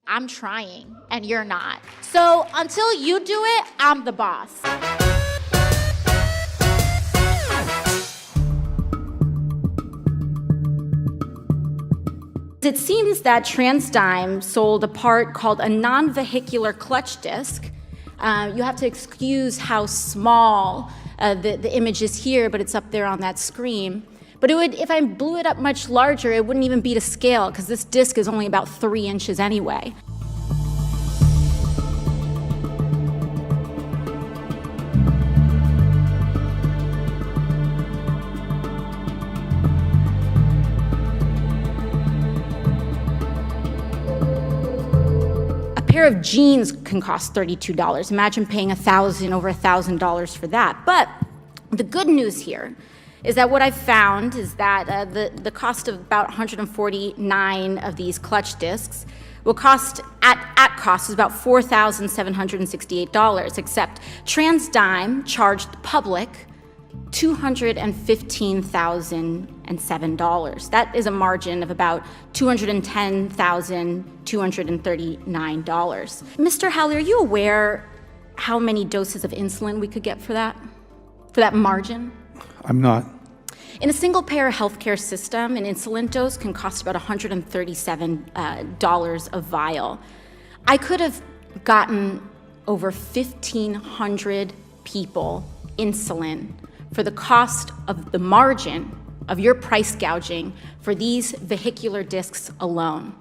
I'm trying, and you're not. So until you do it, I'm the boss. It seems that TransDigm sold a part called a non-vehicular clutch disc. You have to excuse how small the image is here, but it's up there on that screen. But it would, if I blew it up much larger, it wouldn't even be to scale, because this disc is only about 3 inches anyway. A pair of jeans can cost $32. Imagine paying over $1,000 for that. But the good news here is that what I've found is that the cost of about 149 of these clutch discs will cost, at cost, is about $4,768, except TransDigm charged the public $215,007. That is a margin of about $210,239. Mr. Howley, are you aware how many doses of insulin we could get for that margin? I'm not. In a single payer healthcare system, an insulin dose can cost about $137 a vial. I could have gotten over 1,500 people insulin for the cost of the margin of your price gouging for these vehicular discs alone.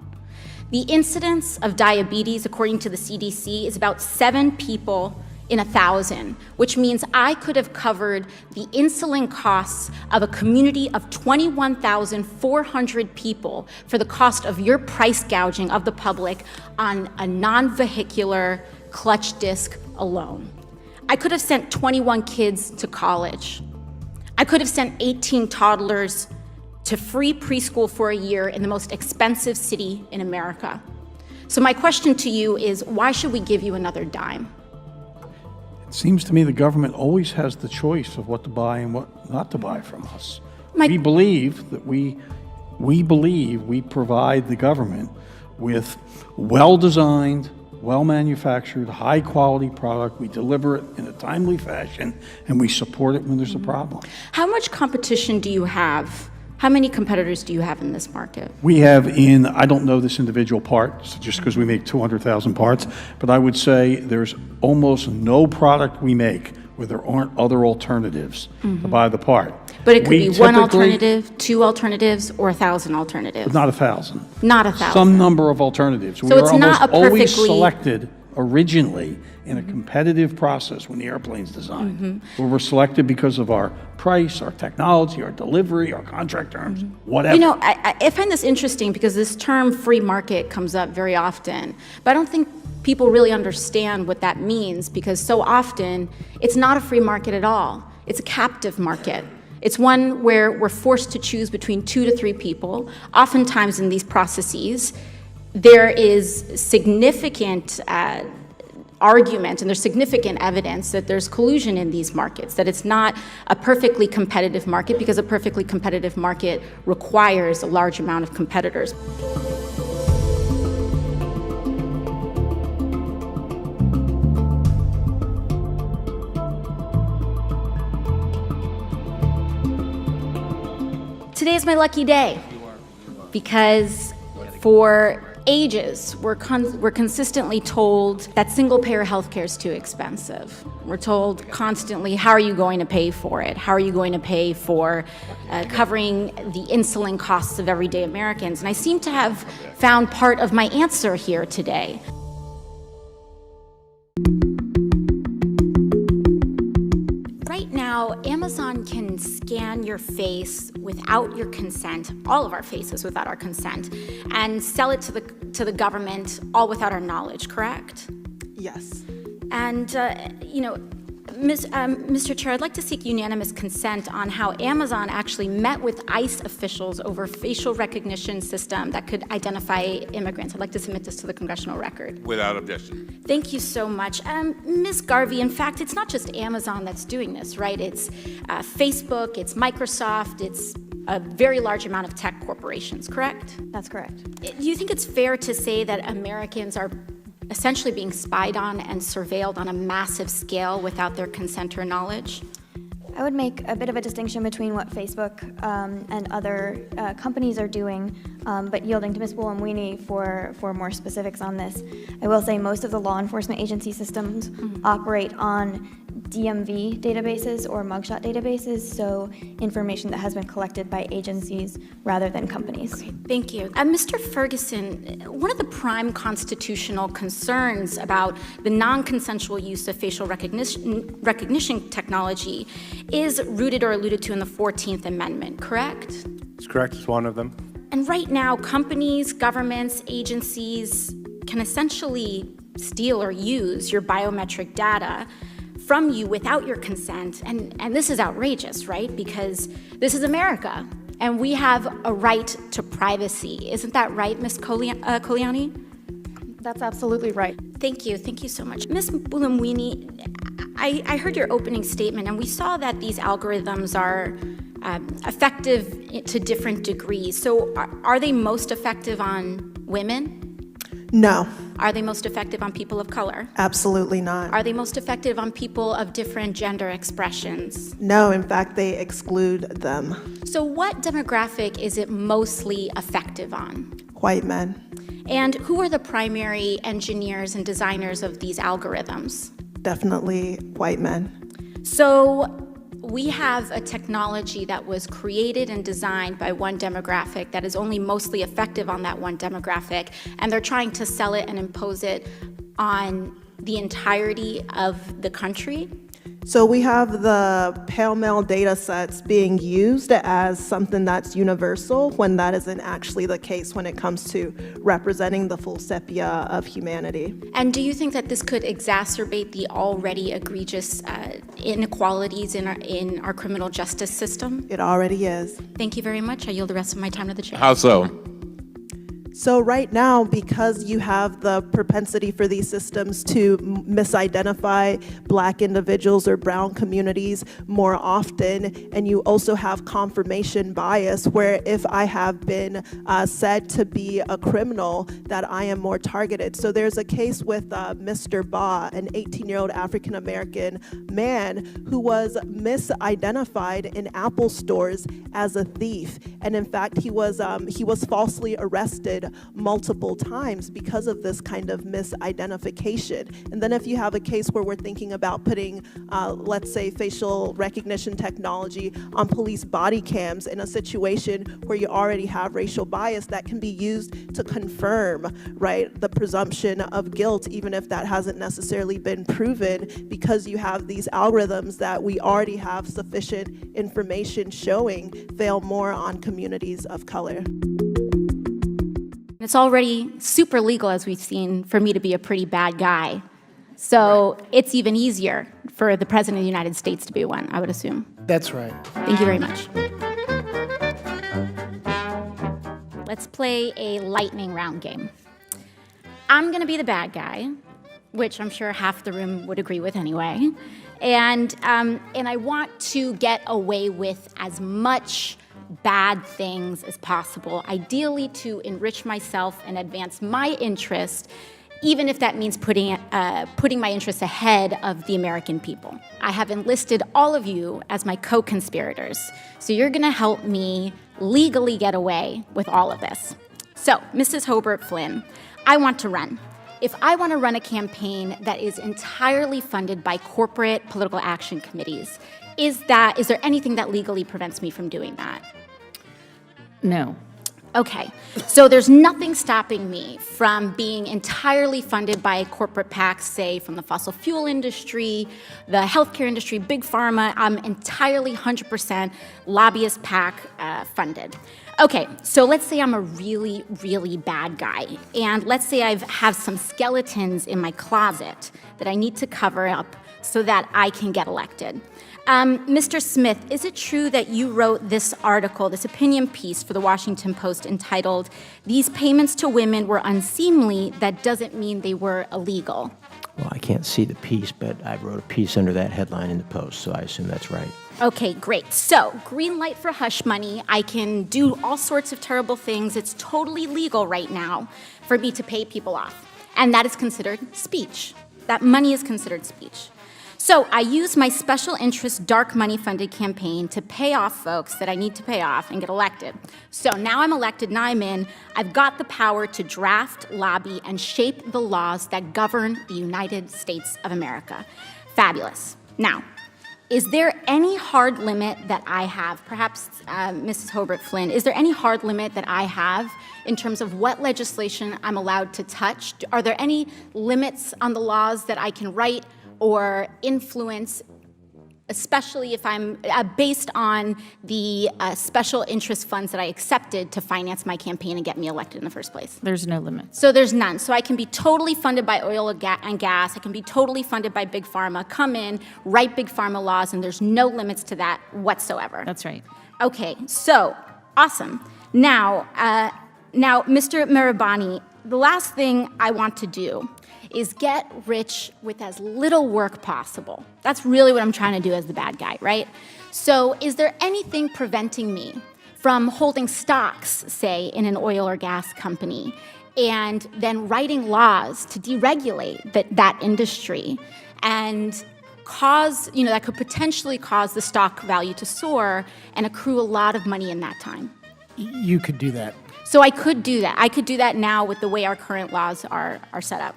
The incidence of diabetes, according to the CDC, is about 7 people in 1,000, which means I could have covered the insulin costs of a community of 21,400 people for the cost of your price gouging of the public on a non-vehicular clutch disc alone. I could have sent 21 kids to college. I could have sent 18 toddlers to free preschool for a year in the most expensive city in America. So my question to you is, why should we give you another dime? It seems to me the government always has the choice of what to buy and what not to buy from us. We believe that we provide the government with well-designed, well-manufactured, high-quality product. We deliver it in a timely fashion, and we support it when there's a problem. How much competition do you have? How many competitors do you have in this market? We have I don't know this individual part, just because we make 200,000 parts, but I would say there's almost no product we make where there aren't other alternatives to buy the part. But it could be one alternative, 2 alternatives, or 1,000 alternatives. Not 1,000. Not 1,000. Some number of alternatives. So it's not a always selected originally in a competitive process when the airplane's designed. Where we're selected because of our price, our technology, our delivery, our contract terms, whatever. You know, I find this interesting because this term free market comes up very often, but I don't think people really understand what that means, because so often it's not a free market at all. It's a captive market. It's one where we're forced to choose between 2 to 3 people. Oftentimes in these processes, there is significant argument and there's significant evidence that there's collusion in these markets, that it's not a perfectly competitive market, because a perfectly competitive market requires a large amount of competitors. Today is my lucky day, because for ages, we're consistently told that single-payer healthcare is too expensive. We're told constantly, how are you going to pay for it? How are you going to pay for covering the insulin costs of everyday Americans? And I seem to have found part of my answer here today. Right now, Amazon can scan your face without your consent, all of our faces without our consent, and sell it to the government, all without our knowledge, correct? Yes. And, you know, Mr. Chair, I'd like to seek unanimous consent on how Amazon actually met with ICE officials over a facial recognition system that could identify immigrants. I'd like to submit this to the congressional record. Without objection. Thank you so much. Ms. Garvey, in fact, it's not just Amazon that's doing this, right? It's Facebook, it's Microsoft, it's a very large amount of tech corporations, correct? That's correct. Do you think it's fair to say that Americans are essentially being spied on and surveilled on a massive scale without their consent or knowledge? I would make a bit of a distinction between what Facebook and other companies are doing, but yielding to Ms. Bulamwini for more specifics on this. I will say most of the law enforcement agency systems operate on DMV databases or mugshot databases, so information that has been collected by agencies rather than companies. Okay, thank you. Mr. Ferguson, one of the prime constitutional concerns about the non-consensual use of facial recognition technology is rooted or alluded to in the 14th Amendment, correct? That's correct. It's one of them. And right now, companies, governments, agencies can essentially steal or use your biometric data from you without your consent. And this is outrageous, right? Because this is America, and we have a right to privacy. Isn't that right, Ms. Koliani? That's absolutely right. Thank you so much. Ms. Bulamwini, I heard your opening statement, and we saw that these algorithms are effective to different degrees. So are they most effective on women? No, Are they most effective on people of color? absolutely not. Are they most effective on people of different gender expressions? No, in fact, they exclude them. So what demographic is it mostly effective on? White men. And who are the primary engineers and designers of these algorithms? Definitely white men. So we have a technology that was created and designed by one demographic that is only mostly effective on that one demographic, and they're trying to sell it and impose it on the entirety of the country. So we have the pale male data sets being used as something that's universal when that isn't actually the case when it comes to representing the full sepia of humanity. And do you think that this could exacerbate the already egregious inequalities in our criminal justice system? It already is. Thank you very much. I yield the rest of my time to the chair. How so? So right now, because you have the propensity for these systems to misidentify Black individuals or brown communities more often, and you also have confirmation bias where if I have been said to be a criminal, that I am more targeted. So there's a case with Mr. Ba, an 18-year-old African-American man who was misidentified in Apple stores as a thief. And in fact, he was falsely arrested multiple times because of this kind of misidentification. And then if you have a case where we're thinking about putting, let's say, facial recognition technology on police body cams in a situation where you already have racial bias, that can be used to confirm, right, the presumption of guilt, even if that hasn't necessarily been proven, because you have these algorithms that we already have sufficient information showing fail more on communities of color. It's already super legal, as we've seen, for me to be a pretty bad guy. So it's even easier for the President of the United States to be one, I would assume. That's right. Thank you very much. Let's play a lightning round game. I'm going to be the bad guy, which I'm sure half the room would agree with anyway. And I want to get away with as much bad things as possible, ideally to enrich myself and advance my interest, even if that means putting my interests ahead of the American people. I have enlisted all of you as my co-conspirators, so you're gonna help me legally get away with all of this. So, Mrs. Hobart Flynn, I want to run. If I want to run a campaign that is entirely funded by corporate political action committees, is there anything that legally prevents me from doing that? No. Okay, so there's nothing stopping me from being entirely funded by corporate PACs, say from the fossil fuel industry, the healthcare industry, big pharma. I'm entirely 100% lobbyist PAC funded. Okay, so let's say I'm a really, really bad guy, and let's say I have some skeletons in my closet that I need to cover up so that I can get elected. Mr. Smith, is it true that you wrote this article, this opinion piece for the Washington Post entitled, "These payments to women were unseemly, that doesn't mean they were illegal"? Well, I can't see the piece, but I wrote a piece under that headline in the Post, so I assume that's right. Okay, great. So, green light for hush money. I can do all sorts of terrible things. It's totally legal right now for me to pay people off. And that is considered speech. That money is considered speech. So I use my special interest dark money funded campaign to pay off folks that I need to pay off and get elected. So now I'm elected, now I'm in. I've got the power to draft, lobby, and shape the laws that govern the United States of America. Fabulous. Now, is there any hard limit that I have? Perhaps Mrs. Hobart Flynn, is there any hard limit that I have in terms of what legislation I'm allowed to touch? Are there any limits on the laws that I can write or influence, especially if I'm based on the special interest funds that I accepted to finance my campaign and get me elected in the first place? There's no limit. So there's none. So I can be totally funded by oil and gas. I can be totally funded by Big Pharma, come in, write Big Pharma laws, and there's no limits to that whatsoever. That's right. Okay, so awesome. Now, Mr. Mirabani, the last thing I want to do is get rich with as little work possible. That's really what I'm trying to do as the bad guy, right? So is there anything preventing me from holding stocks, say, in an oil or gas company, and then writing laws to deregulate that industry and cause, that could potentially cause the stock value to soar and accrue a lot of money in that time? You could do that. So I could do that. I could do that now with the way our current laws are set up.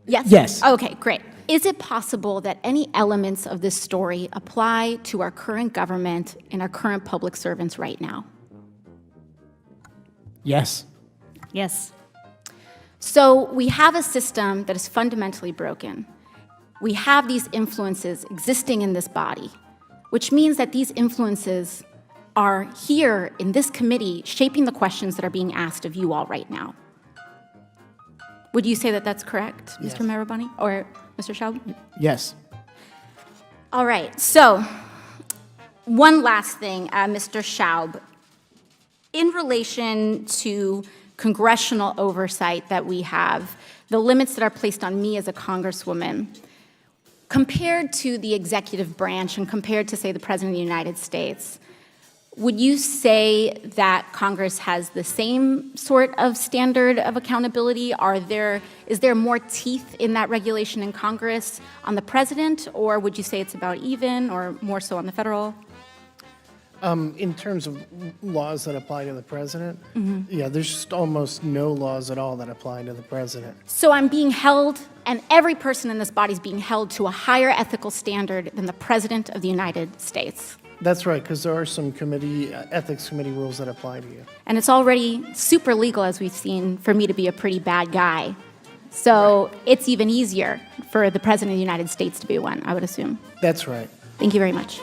Yes? Yes. Okay, great. Is it possible that any elements of this story apply to our current government and our current public servants right now? Yes. Yes. So we have a system that is fundamentally broken. We have these influences existing in this body, which means that these influences are here in this committee shaping the questions that are being asked of you all right now. Would you say that that's correct, Yes. Mr. Marabani or Mr. Schaub? Yes. All right, so one last thing, Mr. Schaub. In relation to congressional oversight that we have, the limits that are placed on me as a congresswoman, compared to the executive branch and compared to, say, the President of the United States, would you say that Congress has the same sort of standard of accountability? Is there more teeth in that regulation in Congress on the president, or would you say it's about even, or more so on the federal? In terms of laws that apply to the president, yeah, there's just almost no laws at all that apply to the president. So I'm being held, and every person in this body is being held to a higher ethical standard than the President of the United States. That's right, because there are some ethics committee rules that apply to you. And it's already super legal, as we've seen, for me to be a pretty bad guy. So it's even easier for the President of the United States to be one, I would assume. That's right. Thank you very much.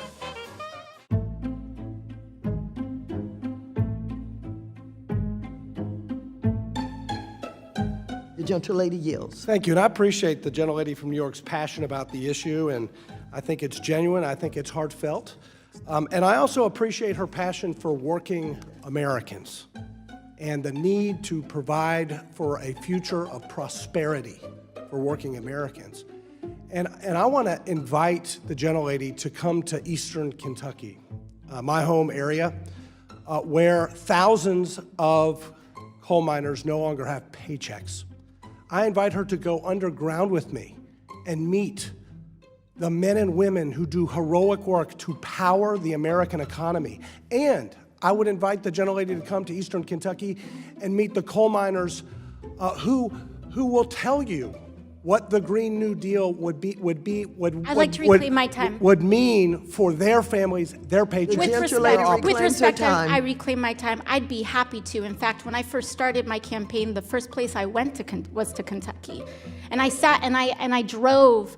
The gentlelady yields. Thank you, and I appreciate the gentlelady from New York's passion about the issue, and I think it's genuine, I think it's heartfelt. And I also appreciate her passion for working Americans and the need to provide for a future of prosperity for working Americans. And I want to invite the gentlelady to come to Eastern Kentucky, my home area, where thousands of coal miners no longer have paychecks. I invite her to go underground with me and meet the men and women who do heroic work to power the American economy. And I would invite the gentlelady to come to Eastern Kentucky and meet the coal miners who will tell you what the Green New Deal would I'd like to reclaim my time. would mean for their families, their paychecks. With Gentlelady respect, reclaims her time. I reclaim my time. I'd be happy to. In fact, when I first started my campaign, the first place I went to was to Kentucky, and I sat and I drove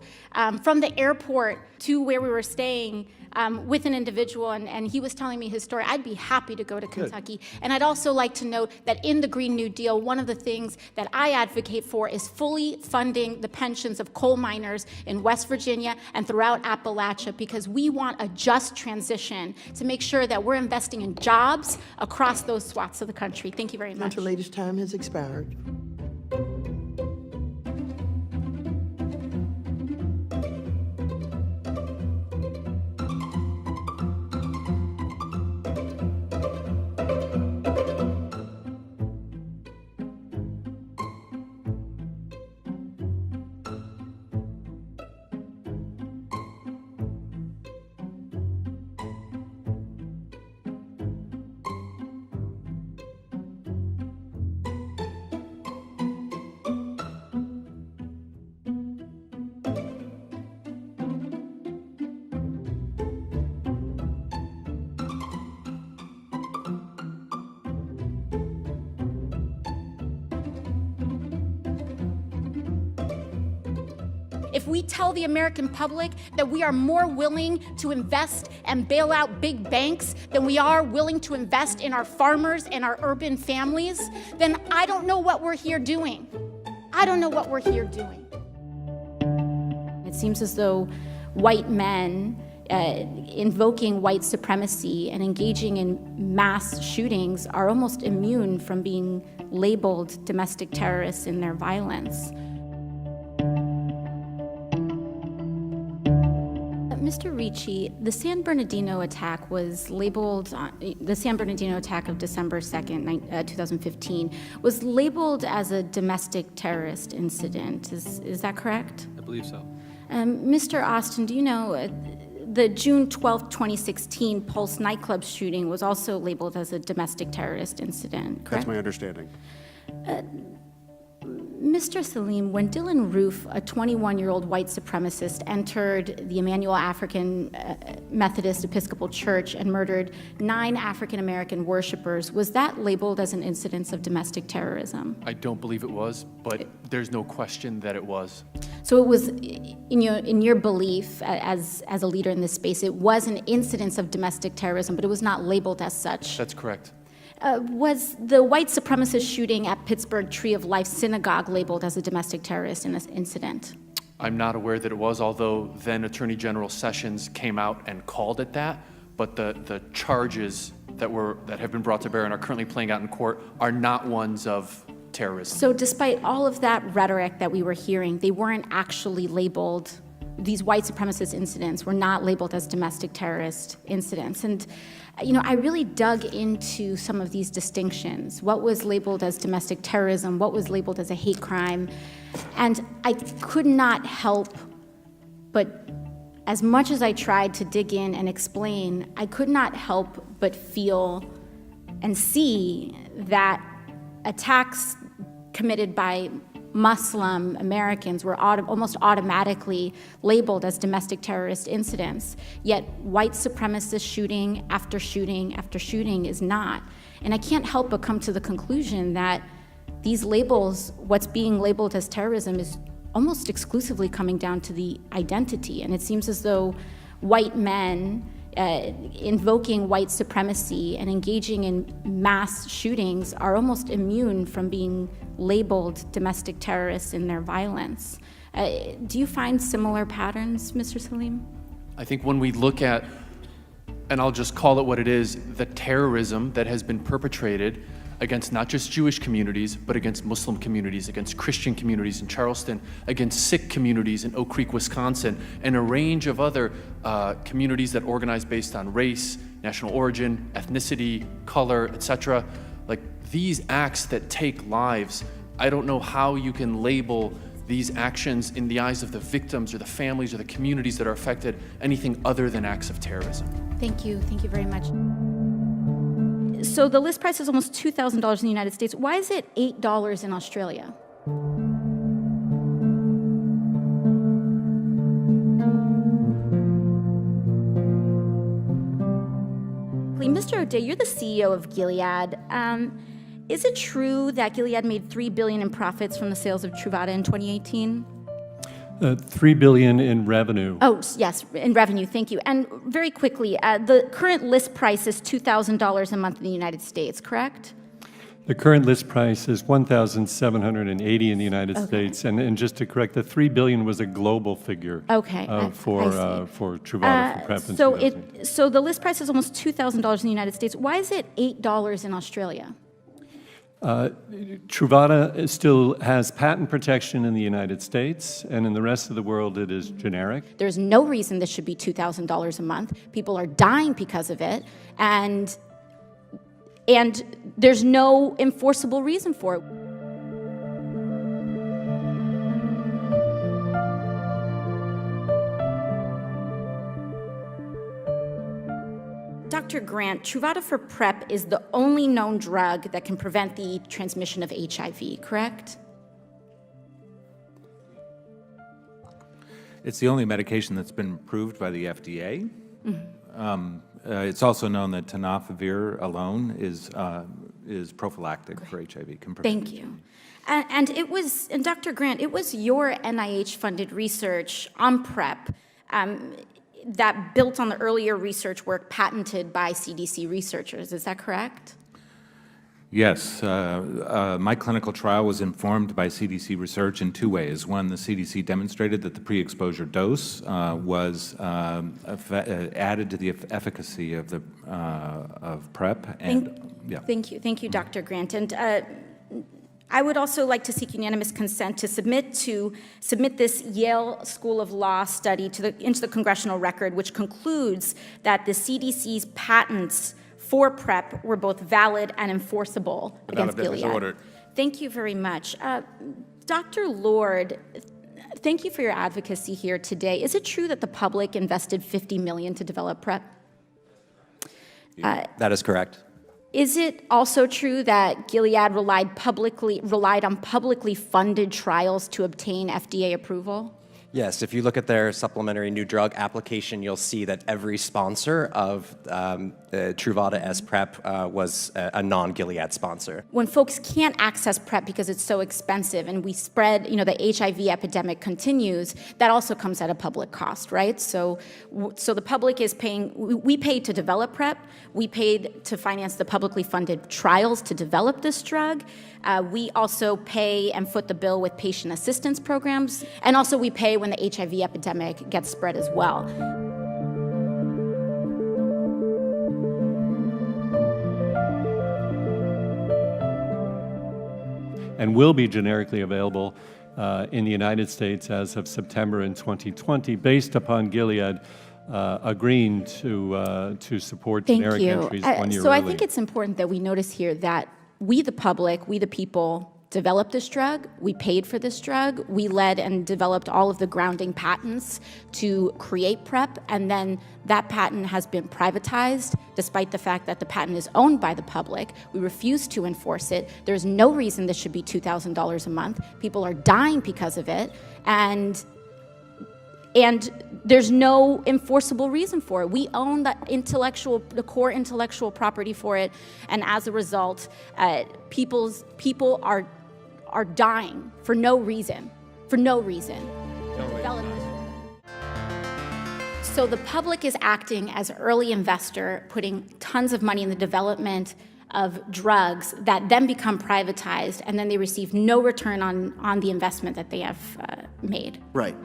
from the airport to where we were staying with an individual, and he was telling me his story. I'd be happy to go to Kentucky. And I'd also like to note that in the Green New Deal, one of the things that I advocate for is fully funding the pensions of coal miners in West Virginia and throughout Appalachia, because we want a just transition to make sure that we're investing in jobs across those swaths of the country. Thank you very much. Gentlelady's time has expired. if we tell the American public that we are more willing to invest and bail out big banks than we are willing to invest in our farmers and our urban families, then I don't know what we're here doing. I don't know what we're here doing. It seems as though white men invoking white supremacy and engaging in mass shootings are almost immune from being labeled domestic terrorists in their violence. Mr. Ricci, the San Bernardino attack was labeled, the San Bernardino attack of December 2nd, 2015, was labeled as a domestic terrorist incident. Is that correct? I believe so. Mr. Austin, do you know the June 12, 2016 Pulse nightclub shooting was also labeled as a domestic terrorist incident, correct? That's my understanding. Mr. Salim, when Dylan Roof, a 21-year-old white supremacist, entered the Emmanuel African Methodist Episcopal Church and murdered 9 African-American worshipers, was that labeled as an incidence of domestic terrorism? I don't believe it was, but there's no question that it was. So it was, in your belief as a leader in this space, it was an incidence of domestic terrorism, but it was not labeled as such. That's correct. Was the white supremacist shooting at Pittsburgh Tree of Life Synagogue labeled as a domestic terrorist incident? I'm not aware that it was, although then Attorney General Sessions came out and called it that, but the charges that have been brought to bear and are currently playing out in court are not ones of terrorism. So despite all of that rhetoric that we were hearing, they weren't actually labeled, these white supremacist incidents were not labeled as domestic terrorist incidents. And I really dug into some of these distinctions. What was labeled as domestic terrorism? What was labeled as a hate crime? And I could not help but, as much as I tried to dig in and explain, I could not help but feel and see that attacks committed by Muslim Americans were almost automatically labeled as domestic terrorist incidents, yet white supremacist shooting after shooting after shooting is not. And I can't help but come to the conclusion that these labels, what's being labeled as terrorism, is almost exclusively coming down to the identity. And it seems as though white men invoking white supremacy and engaging in mass shootings are almost immune from being labeled domestic terrorists in their violence. Do you find similar patterns, Mr. Salim? I think when we look at, and I'll just call it what it is, the terrorism that has been perpetrated against not just Jewish communities, but against Muslim communities, against Christian communities in Charleston, against Sikh communities in Oak Creek, Wisconsin, and a range of other communities that organize based on race, national origin, ethnicity, color, etc. Like these acts that take lives, I don't know how you can label these actions in the eyes of the victims or the families or the communities that are affected anything other than acts of terrorism. Thank you very much. So the list price is almost $2,000 in the United States. Why is it $8 in Australia? Mr. O'Day, you're the CEO of Gilead. Is it true that Gilead made $3 billion in profits from the sales of Truvada in 2018? $3 billion in revenue. Oh, yes, in revenue, thank you. And very quickly, the current list price is $2,000 a month in the United States, correct? The current list price is $1,780 in the United States. And just to correct, the $3 billion was a global figure. Okay, for Truvada for PrEP in 2018. So the list price is almost $2,000 in the United States. Why is it $8 in Australia? Truvada still has patent protection in the United States, and in the rest of the world it is generic. There's no reason this should be $2,000 a month. People are dying because of it, and there's no enforceable reason for it. Dr. Grant, Truvada for PrEP is the only known drug that can prevent the transmission of HIV, correct? It's the only medication that's been approved by the FDA. It's also known that tenofovir alone is prophylactic for HIV. can prevent Thank you. And Dr. Grant, it was your NIH-funded research on PrEP that built on the earlier research work patented by CDC researchers. Is that correct? Yes. My clinical trial was informed by CDC research in two ways. One, the CDC demonstrated that the pre-exposure dose was added to the efficacy of PrEP. Thank you, Dr. Grant. And I would also like to seek unanimous consent to submit this Yale School of Law study into the congressional record, which concludes that the CDC's patents for PrEP were both valid and enforceable against Gilead. Thank you very much. Dr. Lord, thank you for your advocacy here today. Is it true that the public invested $50 million to develop PrEP? That is correct. Is it also true that Gilead relied on publicly funded trials to obtain FDA approval? Yes, if you look at their supplementary new drug application, you'll see that every sponsor of Truvada as PrEP was a non-Gilead sponsor. When folks can't access PrEP because it's so expensive and we spread, the HIV epidemic continues, that also comes at a public cost, right? So the public is paying, we paid to develop PrEP, we paid to finance the publicly funded trials to develop this drug, we also pay and foot the bill with patient assistance programs, and also we pay when the HIV epidemic gets spread as well. And will be generically available in the United States as of September in 2020, based upon Gilead agreeing to support generic entries 1 year So early. I think it's important that we notice here that we, the public, we, the people, developed this drug, we paid for this drug, we led and developed all of the grounding patents to create PrEP, and then that patent has been privatized, despite the fact that the patent is owned by the public. We refuse to enforce it. There's no reason this should be $2,000 a month. People are dying because of it, and there's no enforceable reason for it. We own the core intellectual property for it, and as a result, people are dying for no reason. So the public is acting as early investor, putting tons of money in the development of drugs that then become privatized, and then they receive no return on the investment that they have made. Right.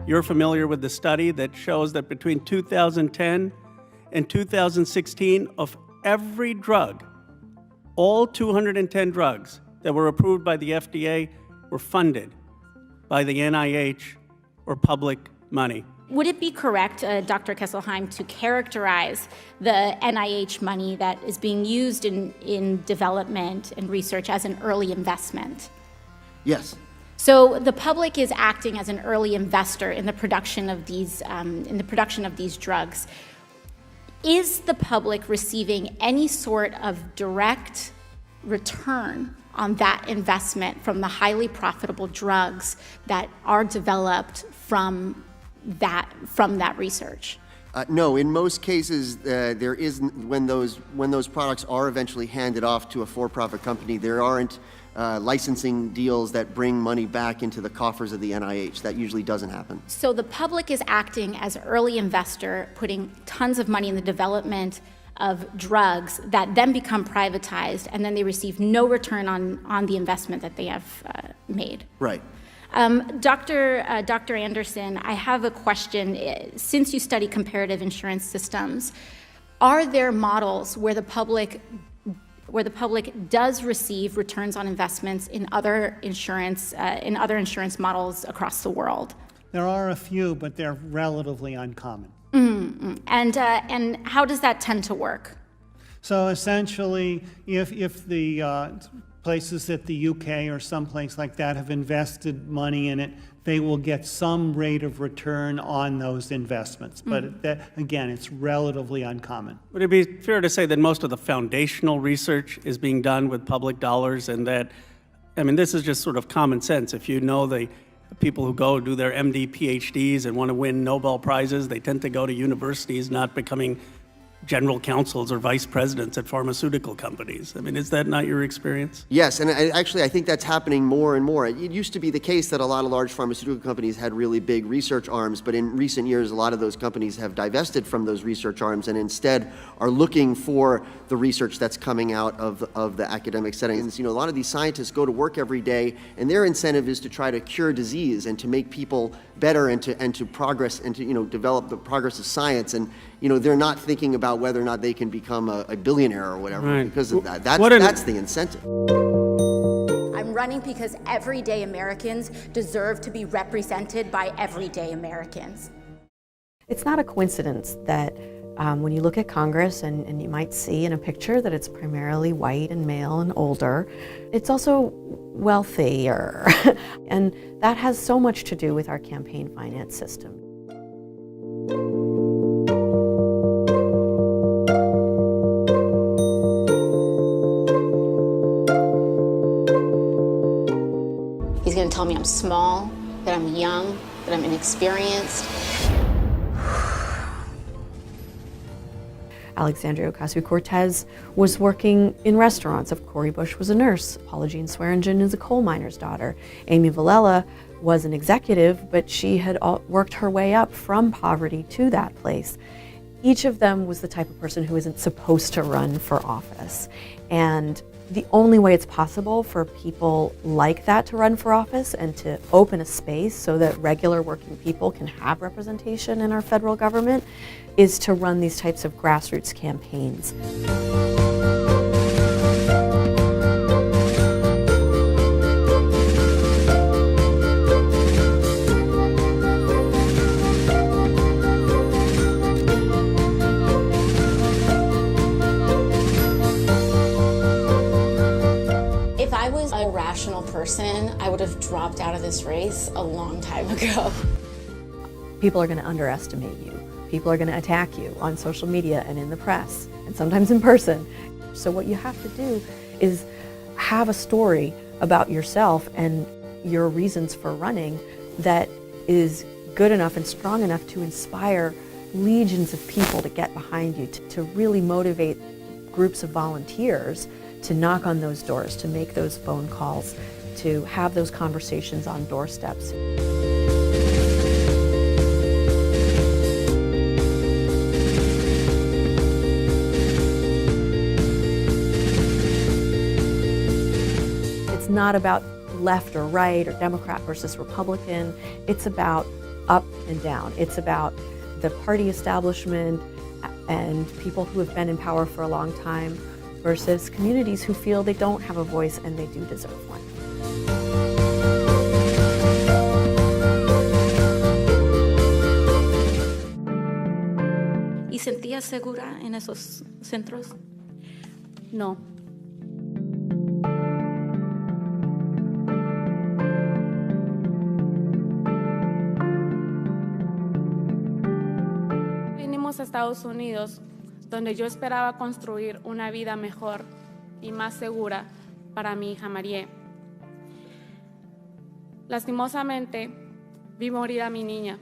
You're familiar with the study that shows that between 2010 and 2016, of every drug, all 210 drugs that were approved by the FDA were funded by the NIH or public money. Would it be correct, Dr. Kesselheim, to characterize the NIH money that is being used in development and research as an early investment? Yes. So the public is acting as an early investor in the production of these drugs. Is the public receiving any sort of direct return on that investment from the highly profitable drugs that are developed from that research? No, in most cases, there isn't. When those products are eventually handed off to a for-profit company, there aren't licensing deals that bring money back into the coffers of the NIH. That usually doesn't happen. So the public is acting as early investor, putting tons of money in the development of drugs that then become privatized, and then they receive no return on the investment that they have made. Right. Dr. Anderson, I have a question. Since you study comparative insurance systems, are there models where the public does receive returns on investments in other insurance models across the world? There are a few, but they're relatively uncommon. Mm-hmm. And how does that tend to work? So essentially, if the places at the UK or someplace like that have invested money in it, they will get some rate of return on those investments. But again, it's relatively uncommon. Would it be fair to say that most of the foundational research is being done with public dollars, and that, I mean, this is just sort of common sense. If you know the people who go do their MD, PhDs and want to win Nobel Prizes, they tend to go to universities, not becoming general counsels or vice presidents at pharmaceutical companies. I mean, is that not your experience? Yes, and I think that's happening more and more. It used to be the case that a lot of large pharmaceutical companies had really big research arms, but in recent years, a lot of those companies have divested from those research arms and instead are looking for the research that's coming out of the academic settings. You know, a lot of these scientists go to work every day, and their incentive is to try to cure disease and to make people better and to progress and to, you know, develop the progress of science. And, you know, they're not thinking about whether or not they can become a billionaire or whatever because of that. That's the incentive. I'm running because everyday Americans deserve to be represented by everyday Americans. It's not a coincidence that when you look at Congress and you might see in a picture that it's primarily white and male and older, it's also wealthier. And that has so much to do with our campaign finance system. He's going to tell me I'm small, that I'm young, that I'm inexperienced. Alexandria Ocasio-Cortez was working in restaurants. Cori Bush was a nurse. Paula Jean Swearingen is a coal miner's daughter. Amy Vilela was an executive, but she had worked her way up from poverty to that place. Each of them was the type of person who isn't supposed to run for office. And the only way it's possible for people like that to run for office and to open a space so that regular working people can have representation in our federal government is to run these types of grassroots campaigns. If I was a rational person, I would have dropped out of this race a long time ago. People are going to underestimate you. People are going to attack you on social media and in the press, and sometimes in person. So what you have to do is have a story about yourself and your reasons for running that is good enough and strong enough to inspire legions of people to get behind you, to really motivate groups of volunteers to knock on those doors, to make those phone calls, to have those conversations on doorsteps. It's not about left or right or Democrat versus Republican. It's about up and down. It's about the party establishment and people who have been in power for a long time versus communities who feel they don't have a voice and they do deserve one. ¿Y sentías segura en esos centros? No. Vinimos a Estados Unidos, donde yo esperaba construir una vida mejor y más segura para mi hija Marie. Lastimosamente, vi morir a mi niña,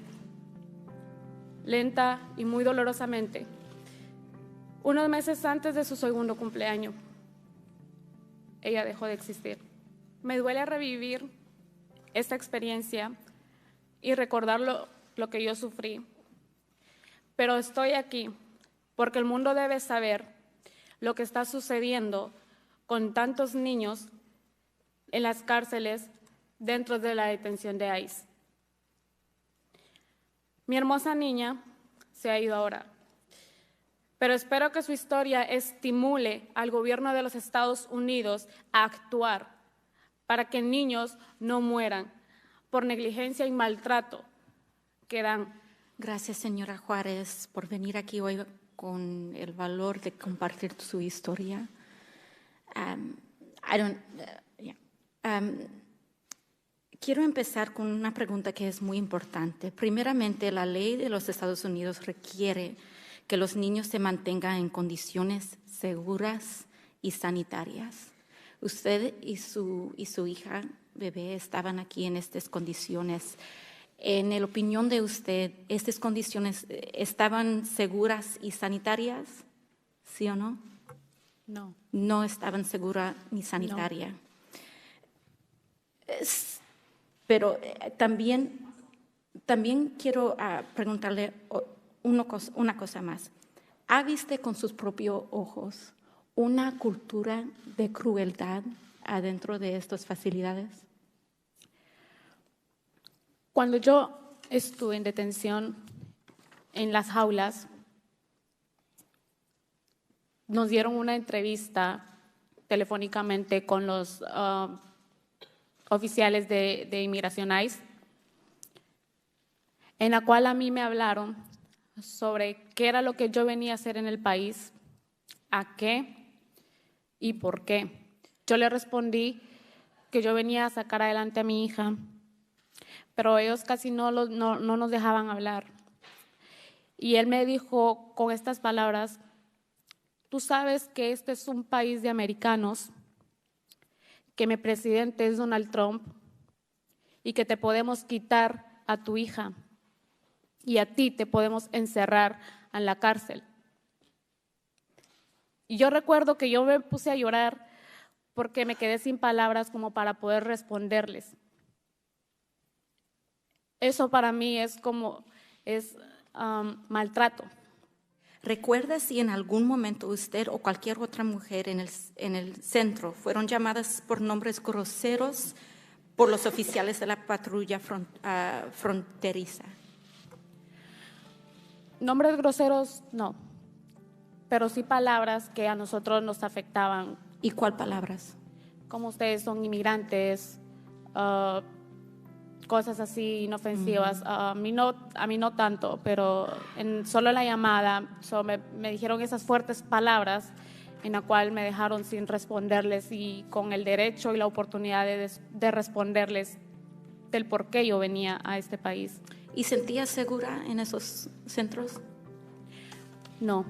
lenta y muy dolorosamente, unos meses antes de su segundo cumpleaños. Ella dejó de existir. Me duele revivir esta experiencia y recordar lo que yo sufrí, pero estoy aquí porque el mundo debe saber lo que está sucediendo con tantos niños en las cárceles dentro de la detención de ICE. Mi hermosa niña se ha ido ahora, pero espero que su historia estimule al gobierno de los Estados Unidos a actuar para que niños no mueran por negligencia y maltrato que dan. Gracias, señora Juárez, por venir aquí hoy con el valor de compartir su historia. Quiero empezar con una pregunta que es muy importante. Primeramente, la ley de los Estados Unidos requiere que los niños se mantengan en condiciones seguras y sanitarias. Usted y su hija bebé estaban aquí en estas condiciones. En la opinión de usted, ¿estas condiciones estaban seguras y sanitarias? ¿Sí o no? No. No estaban seguras ni sanitarias. Pero también quiero preguntarle una cosa más. ¿Ha visto con sus propios ojos una cultura de crueldad adentro de estas facilidades? Cuando yo estuve en detención en las jaulas, nos dieron una entrevista telefónicamente con los oficiales de Inmigración ICE, en la cual a mí me hablaron sobre qué era lo que yo venía a hacer en el país, a qué y por qué. Yo le respondí que yo venía a sacar adelante a mi hija, pero ellos casi no nos dejaban hablar. Y él me dijo con estas palabras: tú sabes que este es un país de americanos, que mi presidente es Donald Trump y que te podemos quitar a tu hija y a ti te podemos encerrar en la cárcel. Y yo recuerdo que yo me puse a llorar porque me quedé sin palabras como para poder responderles. Eso para mí es maltrato. ¿Recuerda si en algún momento usted o cualquier otra mujer en el centro fueron llamadas por nombres groseros por los oficiales de la patrulla fronteriza? Nombres groseros, no, pero sí palabras que a nosotros nos afectaban. ¿Y cuál palabras? Como ustedes son inmigrantes, cosas así inofensivas. A mí no tanto, pero solo en la llamada me dijeron esas fuertes palabras en la cual me dejaron sin responderles y con el derecho y la oportunidad de responderles del por qué yo venía a este país. ¿Y sentía segura en esos centros? No.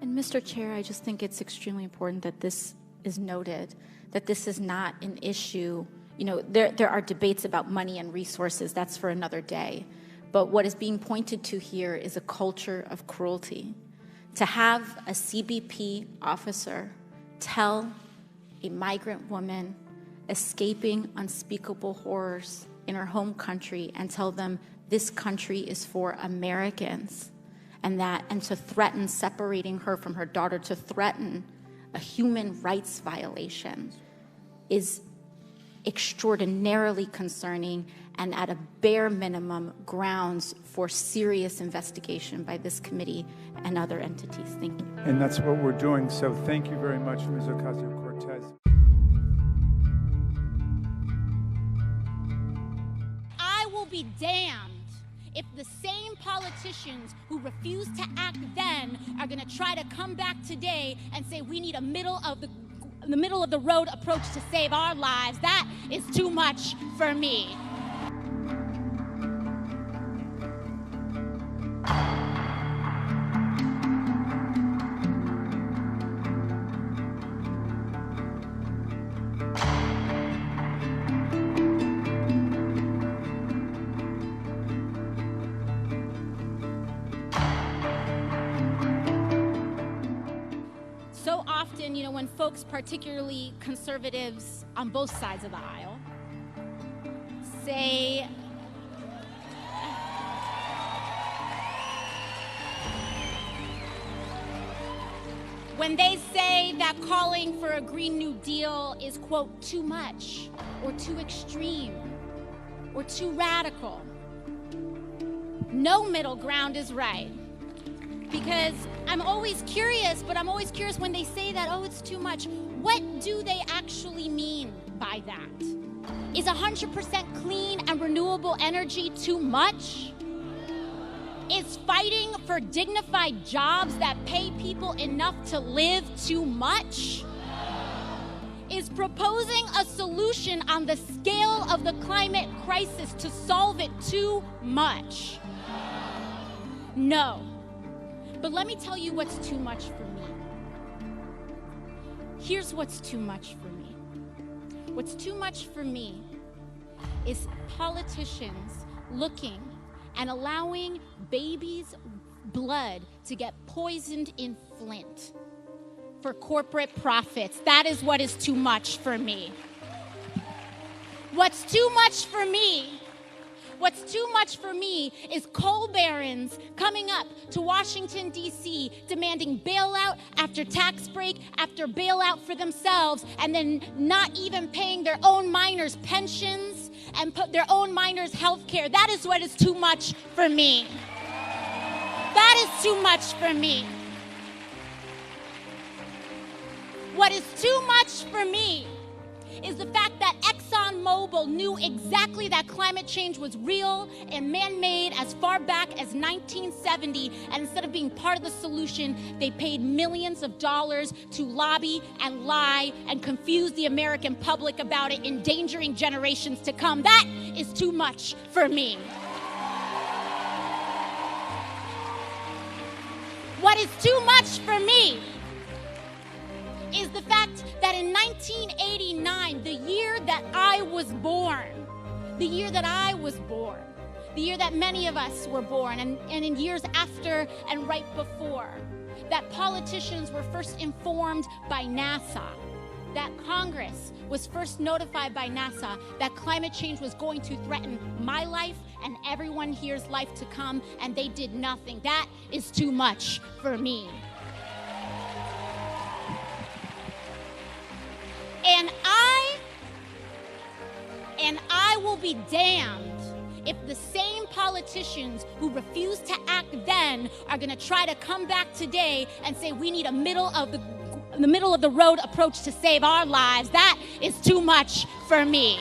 And Mr. Chair, I just think it's extremely important that this is noted, that this is not an issue. You know, there are debates about money and resources. That's for another day. But what is being pointed to here is a culture of cruelty. To have a CBP officer tell a migrant woman escaping unspeakable horrors in her home country and tell them this country is for Americans, and to threaten separating her from her daughter, to threaten a human rights violation, is extraordinarily concerning and at a bare minimum grounds for serious investigation by this committee and other entities. Thank you. And that's what we're doing. So thank you very much, Ms. Ocasio-Cortez. I will be damned if the same politicians who refused to act then are going to try to come back today and say we need a middle of the road approach to save our lives. That is too much for me. So often, you know, when folks, particularly conservatives on both sides of the aisle, say, when they say that calling for a Green New Deal is, quote, too much or too extreme or too radical, no middle ground is right. Because I'm always curious, but I'm always curious when they say that, oh, it's too much. What do they actually mean by that? Is 100% clean and renewable energy too much? Is fighting for dignified jobs that pay people enough to live too much? Is proposing a solution on the scale of the climate crisis to solve it too much? No. But let me tell you what's too much for me. Here's what's too much for me. What's too much for me is politicians looking and allowing babies' blood to get poisoned in Flint for corporate profits. That is what is too much for me. What's too much for me is coal barons coming up to Washington, D.C., demanding bailout after tax break after bailout for themselves, and then not even paying their own miners' pensions and put their own miners' health care. That is what is too much for me. That is too much for me. What is too much for me is the fact that ExxonMobil knew exactly that climate change was real and man-made as far back as 1970, and instead of being part of the solution, they paid millions of dollars to lobby and lie and confuse the American public about it, endangering generations to come. That is too much for me. What is too much for me is the fact that in 1989, the year that I was born, the year that many of us were born, and in years after and right before, that politicians were first informed by NASA, that Congress was first notified by NASA that climate change was going to threaten my life and everyone here's life to come, and they did nothing. That is too much for me. And I will be damned if the same politicians who refused to act then are going to try to come back today and say we need a middle of the road approach to save our lives. That is too much for me.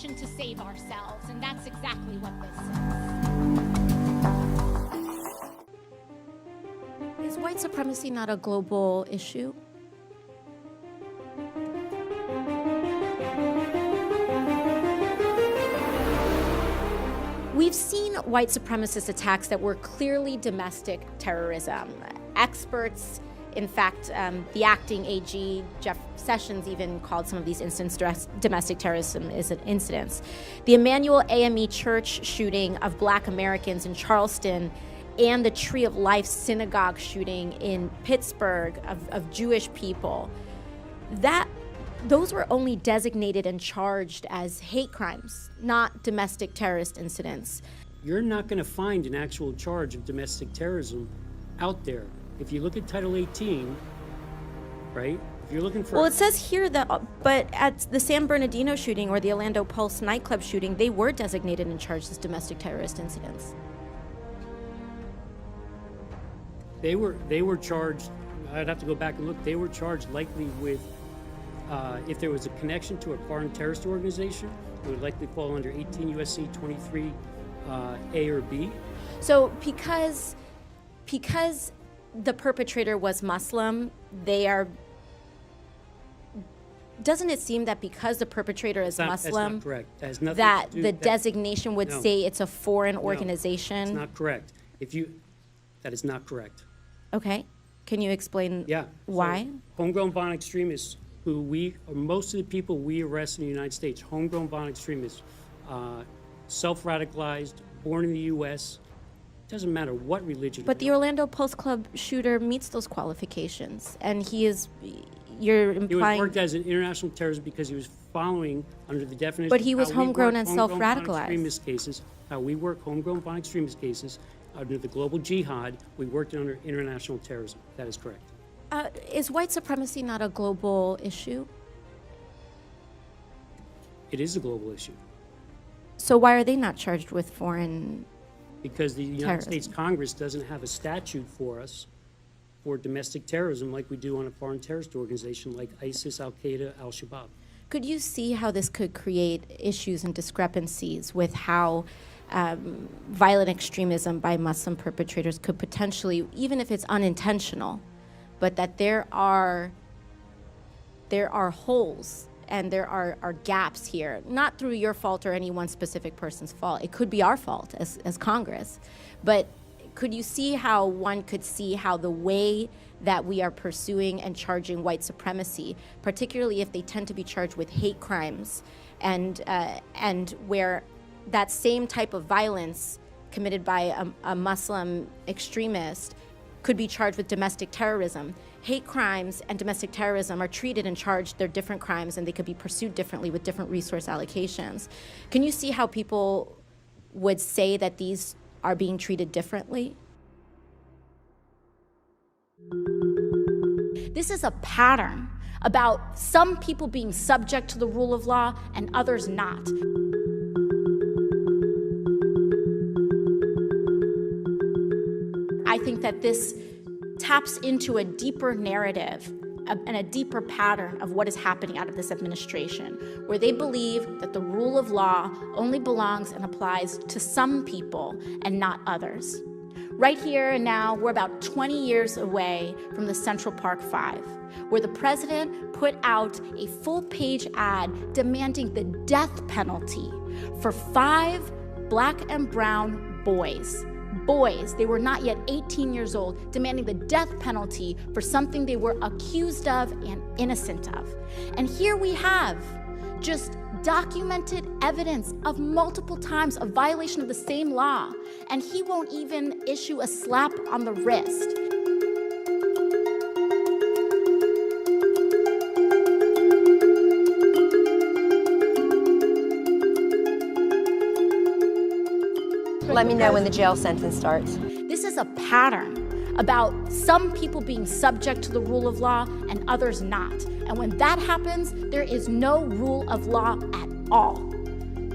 To save ourselves, and that's exactly what this is. Is white supremacy not a global issue? We've seen white supremacist attacks that were clearly domestic terrorism. Experts, in fact, the acting AG, Jeff Sessions, even called some of these incidents domestic terrorism incidents. The Emmanuel AME Church shooting of Black Americans in Charleston and the Tree of Life synagogue shooting in Pittsburgh of Jewish people, those were only designated and charged as hate crimes, not domestic terrorist incidents. You're not going to find an actual charge of domestic terrorism out there. If you look at Title 18, right? If you're looking for... Well, it says here that, but at the San Bernardino shooting or the Orlando Pulse nightclub shooting, they were designated and charged as domestic terrorist incidents. They were charged, I'd have to go back and look, they were charged likely with, if there was a connection to a foreign terrorist organization, it would likely fall under 18 U.S.C. 23 A or B. So because the perpetrator was Muslim, doesn't it seem that because the perpetrator is Muslim, that's not correct. That has nothing that to do, the designation would say it's a foreign organization? It's not correct. That is not correct. Okay. Can you explain why? So, homegrown violent extremists, most of the people we arrest in the United States, homegrown violent extremists, self-radicalized, born in the U.S., doesn't matter what religion. But the Orlando Pulse Club shooter meets those qualifications, and you're implying... He was worked as an international terrorist because he was following under the definition... But he was homegrown and self-radicalized. Extremist cases, how we work homegrown violent extremist cases, under the global jihad, we worked under international terrorism. That is correct. Is white supremacy not a global issue? It is a global issue. So why are they not charged with foreign... Because the United States Congress doesn't have a statute for us for domestic terrorism like we do on a foreign terrorist organization like ISIS, Al-Qaeda, Al-Shabaab. Could you see how this could create issues and discrepancies with how violent extremism by Muslim perpetrators could potentially, even if it's unintentional, but that there are holes and there are gaps here, not through your fault or any one specific person's fault. It could be our fault as Congress. But could you see how one could see how the way that we are pursuing and charging white supremacy, particularly if they tend to be charged with hate crimes, and where that same type of violence committed by a Muslim extremist could be charged with domestic terrorism. Hate crimes and domestic terrorism are treated and charged, they're different crimes, and they could be pursued differently with different resource allocations. Can you see how people would say that these are being treated differently? This is a pattern about some people being subject to the rule of law and others not. I think that this taps into a deeper narrative and a deeper pattern of what is happening out of this administration, where they believe that the rule of law only belongs and applies to some people and not others. Right here and now, we're about 20 years away from the Central Park 5, where the president put out a full-page ad demanding the death penalty for 5 black and brown boys. They were not yet 18 years old, demanding the death penalty for something they were accused of and innocent of. And here we have just documented evidence of multiple times of violation of the same law, and he won't even issue a slap on the wrist. Let me know when the jail sentence starts. This is a pattern about some people being subject to the rule of law and others not. And when that happens, there is no rule of law at all.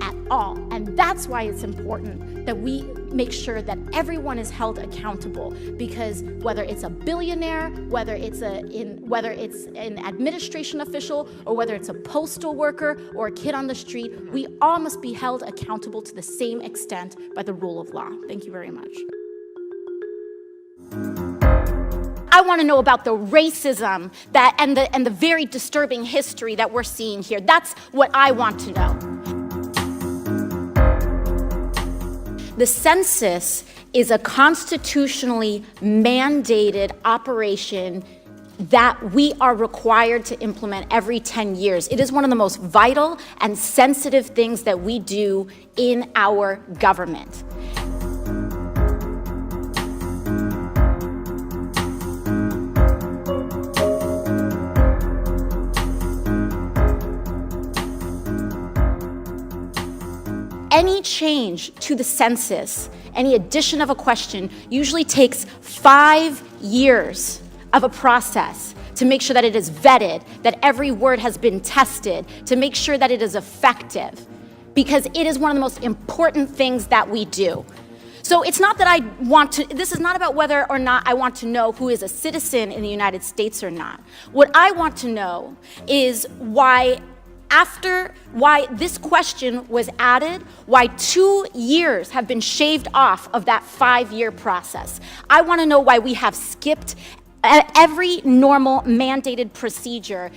At all. And that's why it's important that we make sure that everyone is held accountable, because whether it's a billionaire, whether it's an administration official, or whether it's a postal worker or a kid on the street, we all must be held accountable to the same extent by the rule of law. Thank you very much. I want to know about the racism and the very disturbing history that we're seeing here. That's what I want to know. The census is a constitutionally mandated operation that we are required to implement every 10 years. It is one of the most vital and sensitive things that we do in our government. Any change to the census, any addition of a question, usually takes 5 years of a process to make sure that it is vetted, that every word has been tested, to make sure that it is effective, because it is one of the most important things that we do. So it's not that this is not about whether or not I want to know who is a citizen in the United States or not. What I want to know is why this question was added, why 2 years have been shaved off of that 5-year process. I want to know why we have skipped every normal mandated procedure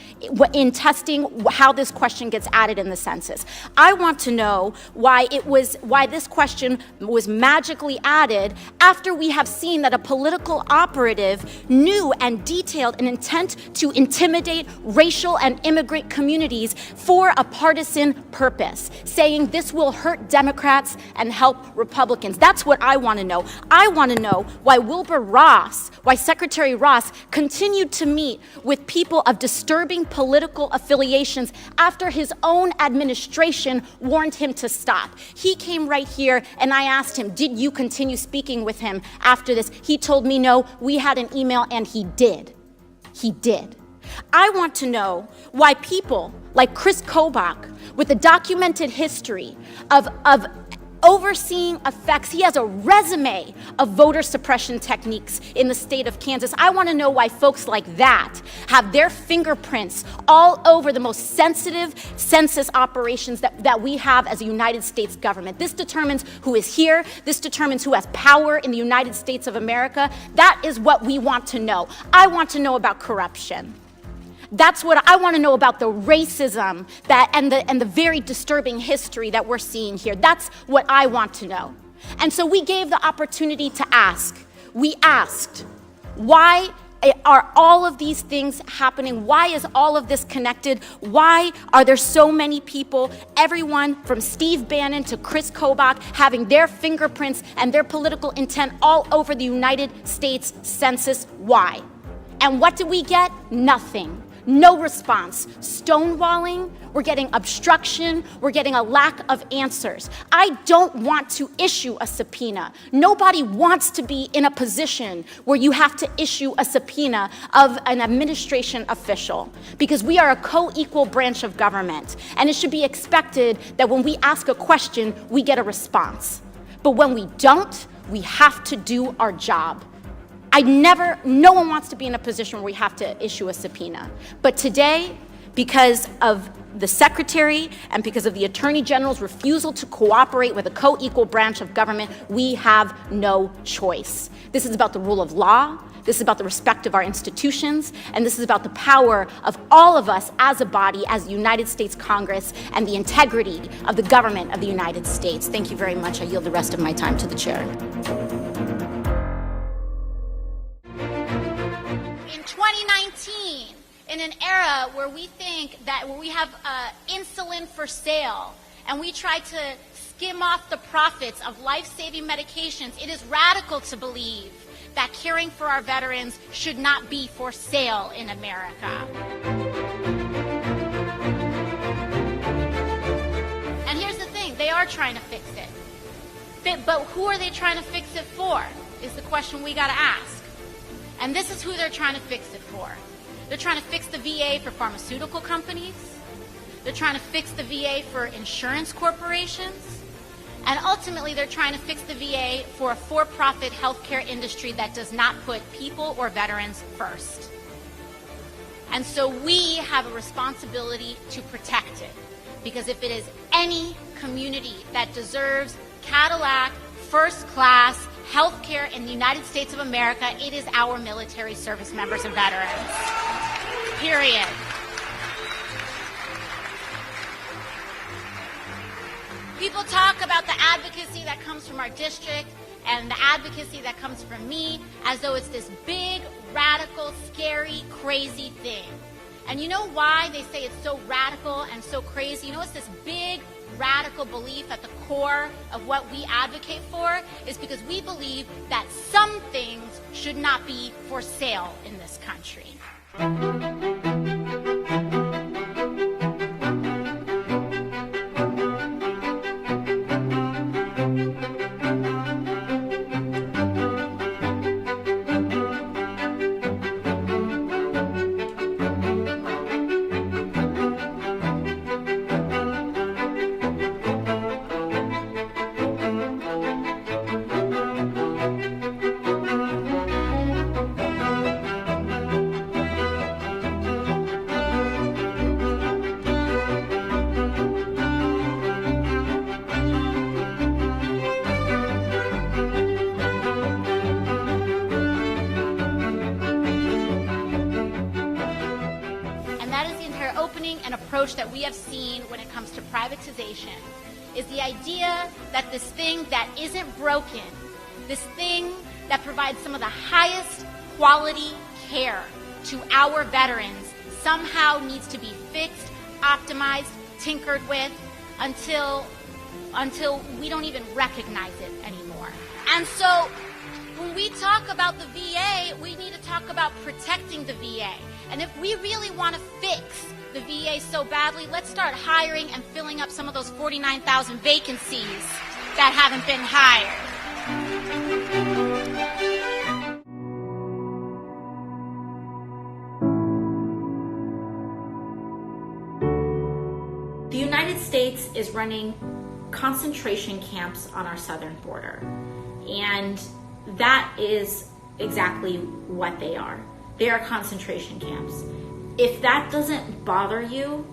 in testing how this question gets added in the census. I want to know why this question was magically added after we have seen that a political operative knew and detailed an intent to intimidate racial and immigrant communities for a partisan purpose, saying this will hurt Democrats and help Republicans. That's what I want to know. I want to know why Secretary Ross continued to meet with people of disturbing political affiliations after his own administration warned him to stop. He came right here and I asked him, did you continue speaking with him after this? He told me no, we had an email, and he did. He did. I want to know why people like Chris Kobach, with a documented history of overseeing effects. He has a resume of voter suppression techniques in the state of Kansas. I want to know why folks like that have their fingerprints all over the most sensitive census operations that we have as a United States government. This determines who is here. This determines who has power in the United States of America. That is what we want to know. I want to know about corruption. That's what I want to know about, the racism and the very disturbing history that we're seeing here. That's what I want to know. And so we gave the opportunity to ask. We asked, why are all of these things happening? Why is all of this connected? Why are there so many people, everyone from Steve Bannon to Chris Kobach, having their fingerprints and their political intent all over the United States Census? Why? And what did we get? Nothing. No response. Stonewalling, we're getting obstruction, we're getting a lack of answers. I don't want to issue a subpoena. Nobody wants to be in a position where you have to issue a subpoena of an administration official, because we are a co-equal branch of government, and it should be expected that when we ask a question, we get a response. But when we don't, we have to do our job. No one wants to be in a position where we have to issue a subpoena. But today, because of the Secretary and because of the Attorney General's refusal to cooperate with a co-equal branch of government, we have no choice. This is about the rule of law, this is about the respect of our institutions, and this is about the power of all of us as a body, as the United States Congress, and the integrity of the government of the United States. Thank you very much. I yield the rest of my time to the chair. In 2019, in an era where we think that where we have insulin for sale and we try to skim off the profits of life-saving medications, it is radical to believe that caring for our veterans should not be for sale in America. And here's the thing, they are trying to fix it. But who are they trying to fix it for, is the question we gotta ask. And this is who they're trying to fix it for. They're trying to fix the VA for pharmaceutical companies. They're trying to fix the VA for insurance corporations. And ultimately, they're trying to fix the VA for a for-profit healthcare industry that does not put people or veterans first. And so we have a responsibility to protect it. Because if it is any community that deserves Cadillac, first-class health care in the United States of America, it is our military service members and veterans. Period. People talk about the advocacy that comes from our district and the advocacy that comes from me as though it's this big, radical, scary, crazy thing. And you know why they say it's so radical and so crazy? You know, it's this big, radical belief at the core of what we advocate for is because we believe that some things should not be for sale in this country. That we have seen when it comes to privatization is the idea that this thing that isn't broken, this thing that provides some of the highest quality care to our veterans somehow needs to be fixed, optimized, tinkered with until we don't even recognize it anymore. And so when we talk about the VA, we need to talk about protecting the VA. And if we really want to fix the VA so badly, let's start hiring and filling up some of those 49,000 vacancies that haven't been hired. The United States is running concentration camps on our southern border. And that is exactly what they are. They are concentration camps. If that doesn't bother you,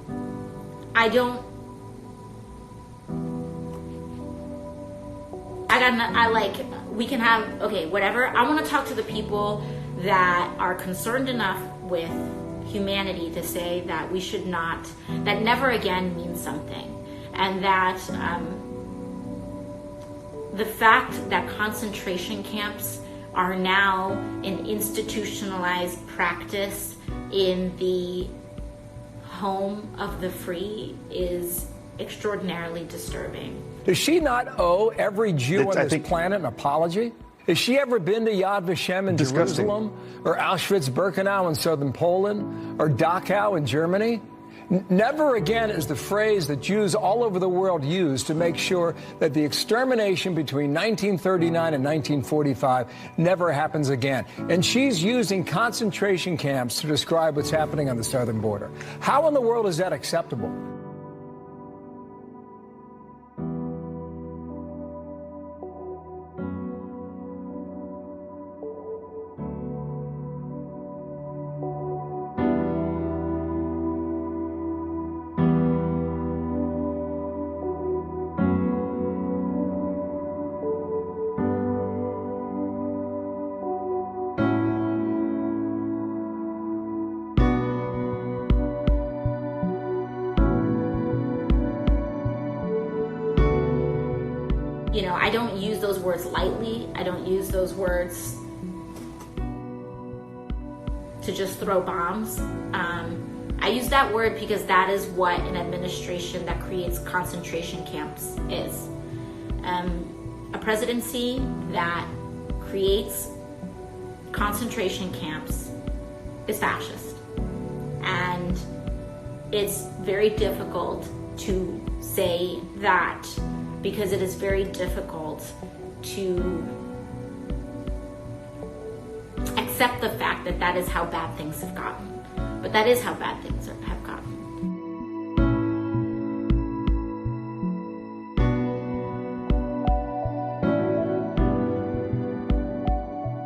we can have, okay, whatever. I want to talk to the people that are concerned enough with humanity to say that we should not, that never again means something. And that the fact that concentration camps are now an institutionalized practice in the home of the free is extraordinarily disturbing. Does she not owe every Jew on this planet an apology? Has she ever been to Yad Vashem in Jerusalem, or Auschwitz-Birkenau in southern Poland, or Dachau in Germany? Never again is the phrase that Jews all over the world use to make sure that the extermination between 1939 and 1945 never happens again. And she's using concentration camps to describe what's happening on the southern border. How in the world is that acceptable? You know, I don't use those words lightly. I don't use those words to just throw bombs. I use that word because that is what an administration that creates concentration camps is. A presidency that creates concentration camps is fascist. And it's very difficult to say that, because it is very difficult to accept the fact that that is how bad things have gotten. But that is how bad things have gotten.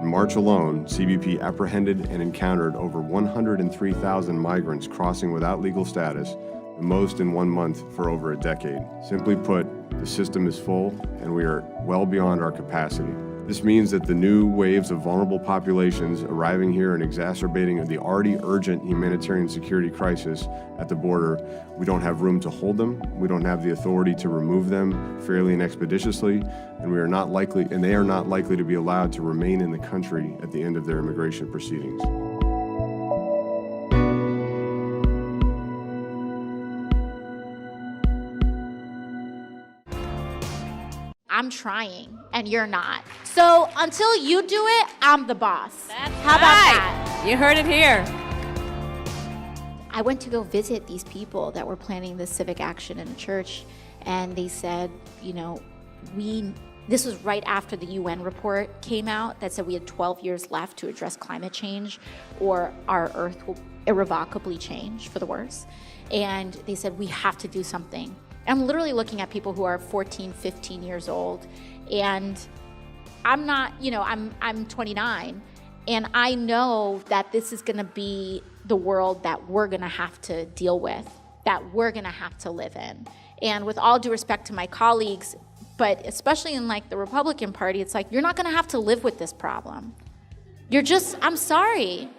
In March alone, CBP apprehended and encountered over 103,000 migrants crossing without legal status, the most in 1 month for over a decade. Simply put, the system is full, and we are well beyond our capacity. This means that the new waves of vulnerable populations arriving here and exacerbating the already urgent humanitarian security crisis at the border, we don't have room to hold them, we don't have the authority to remove them fairly and expeditiously, and they are not likely to be allowed to remain in the country at the end of their immigration proceedings. I'm trying and you're not. So until you do it, I'm the boss. How about that? You heard it here. I went to go visit these people that were planning this civic action in a church, and they said, you know, this was right after the UN report came out that said we had 12 years left to address climate change, or our Earth will irrevocably change for the worse. And they said, we have to do something. I'm literally looking at people who are 14, 15 years old, and I'm not, you know, I'm 29, and I know that this is gonna be the world that we're gonna have to deal with, that we're gonna have to live in. And with all due respect to my colleagues, but especially in like the Republican Party, it's like, you're not gonna have to live with this problem. You're just, I'm sorry.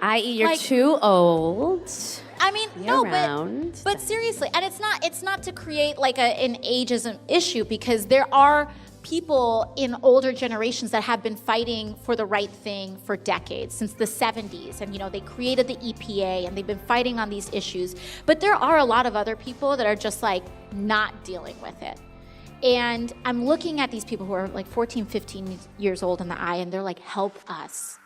I.e., you're Like, too old. I mean, around. but seriously, and it's not to create like an ageism issue, because there are people in older generations that have been fighting for the right thing for decades, since the 70s, and you know, they created the EPA and they've been fighting on these issues. But there are a lot of other people that are just like not dealing with it. And I'm looking at these people who are like 14, 15 years old in the eye, and they're like, help us.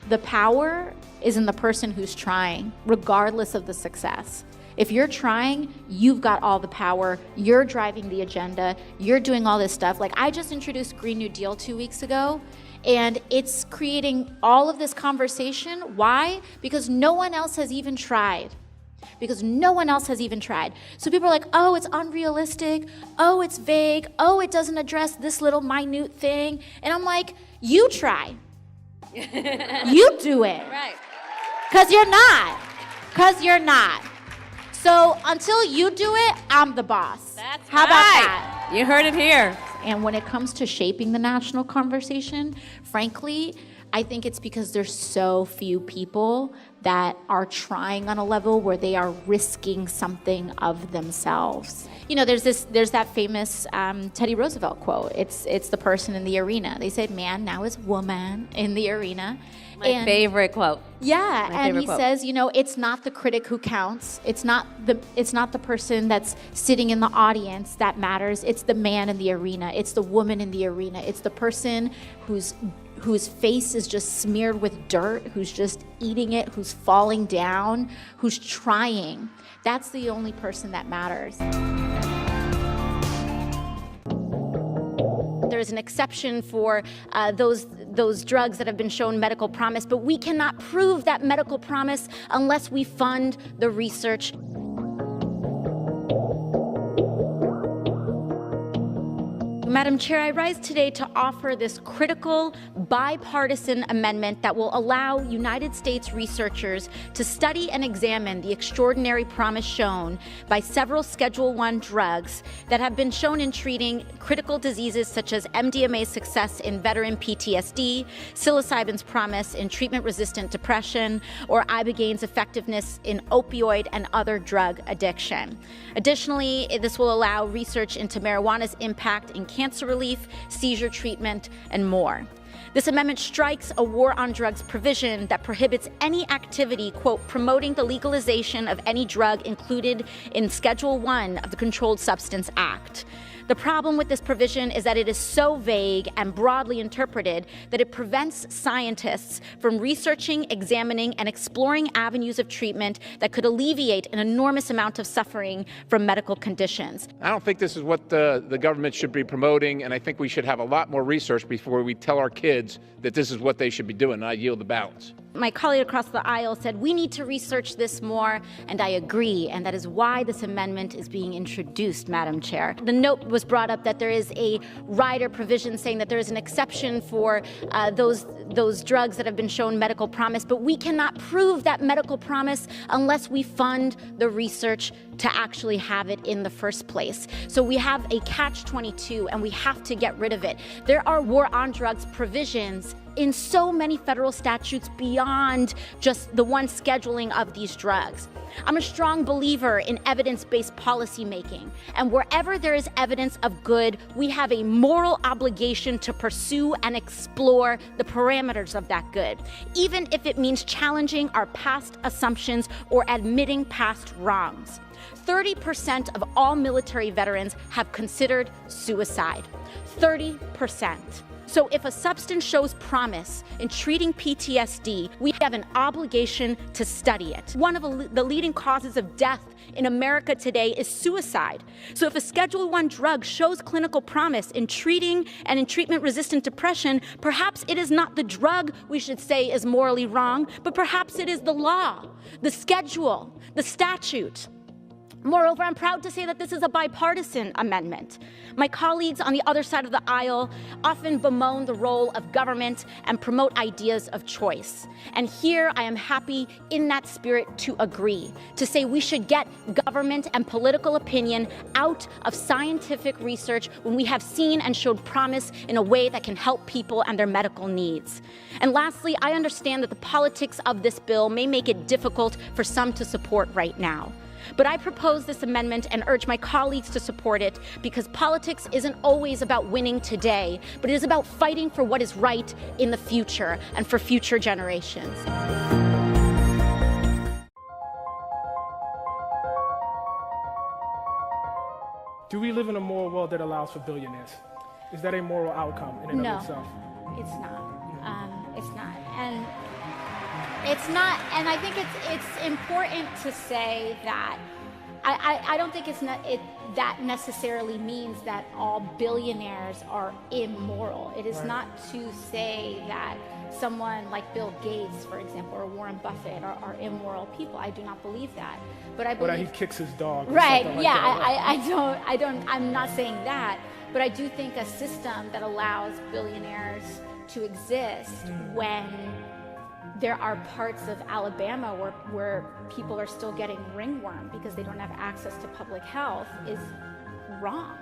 The power is in the person who's trying, regardless of the success. If you're trying, you've got all the power, you're driving the agenda, you're doing all this stuff. Like, I just introduced Green New Deal 2 weeks ago, and it's creating all of this conversation. Why? Because no one else has even tried. because no one else has even tried. So people are like, oh, it's unrealistic, oh, it's vague, oh, it doesn't address this little minute thing. And I'm like, you try. You do it. Right. Because you're not. So until you do it, I'm the boss. That's How about that? You heard it here. And when it comes to shaping the national conversation, frankly, I think it's because there's so few people that are trying on a level where they are risking something of themselves. You know, there's that famous Teddy Roosevelt quote. It's the person in the arena. They said, "Man, now is woman in the arena." My favorite quote. Yeah, and he quote. says, you know, it's not the critic who counts. It's not the person that's sitting in the audience that matters. It's the man in the arena. It's the woman in the arena. It's the person whose face is just smeared with dirt, who's just eating it, who's falling down, who's trying. That's the only person that matters. There's an exception for those drugs that have been shown medical promise, but we cannot prove that medical promise unless we fund the research. Madam Chair, I rise today to offer this critical bipartisan amendment that will allow United States researchers to study and examine the extraordinary promise shown by several Schedule I drugs that have been shown in treating critical diseases such as MDMA's success in veteran PTSD, psilocybin's promise in treatment-resistant depression, or ibogaine effectiveness in opioid and other drug addiction. Additionally, this will allow research into marijuana's impact in cancer relief, seizure treatment, and more. This amendment strikes a war on drugs provision that prohibits any activity, quote, promoting the legalization of any drug included in Schedule I of the Controlled Substance Act. The problem with this provision is that it is so vague and broadly interpreted that it prevents scientists from researching, examining, and exploring avenues of treatment that could alleviate an enormous amount of suffering from medical conditions. I don't think this is what the government should be promoting, and I think we should have a lot more research before we tell our kids that this is what they should be doing, and I yield the balance. My colleague across the aisle said, we need to research this more, and I agree, and that is why this amendment is being introduced, Madam Chair. The note was brought up that there is a rider provision saying that there is an exception for those drugs that have been shown medical promise, but we cannot prove that medical promise unless we fund the research to actually have it in the first place. So we have a catch-22, and we have to get rid of it. There are war on drugs provisions in so many federal statutes beyond just the one scheduling of these drugs. I'm a strong believer in evidence-based policymaking, and wherever there is evidence of good, we have a moral obligation to pursue and explore the parameters of that good, even if it means challenging our past assumptions or admitting past wrongs. 30% of all military veterans have considered suicide. 30%. So if a substance shows promise in treating PTSD, we have an obligation to study it. One of the leading causes of death in America today is suicide. So if a Schedule I drug shows clinical promise in treating and in treatment-resistant depression, perhaps it is not the drug we should say is morally wrong, but perhaps it is the law, the schedule, the statute. Moreover, I'm proud to say that this is a bipartisan amendment. My colleagues on the other side of the aisle often bemoan the role of government and promote ideas of choice. And here I am happy in that spirit to agree, to say we should get government and political opinion out of scientific research when we have seen and showed promise in a way that can help people and their medical needs. And lastly, I understand that the politics of this bill may make it difficult for some to support right now. But I propose this amendment and urge my colleagues to support it because politics isn't always about winning today, but it is about fighting for what is right in the future and for future generations. Do we live in a moral world that allows for billionaires? Is that a moral outcome in and of itself? It's not. It's not. And it's not, and I think it's important to say that I don't think that necessarily means that all billionaires are immoral. It is not to say that someone like Bill Gates, for example, or Warren Buffett are immoral people. I do not believe that. But I believe he kicks his dog. Or right. something like Yeah. that. I don't. I'm not saying that. But I do think a system that allows billionaires to exist when there are parts of Alabama where people are still getting ringworm because they don't have access to public health is wrong.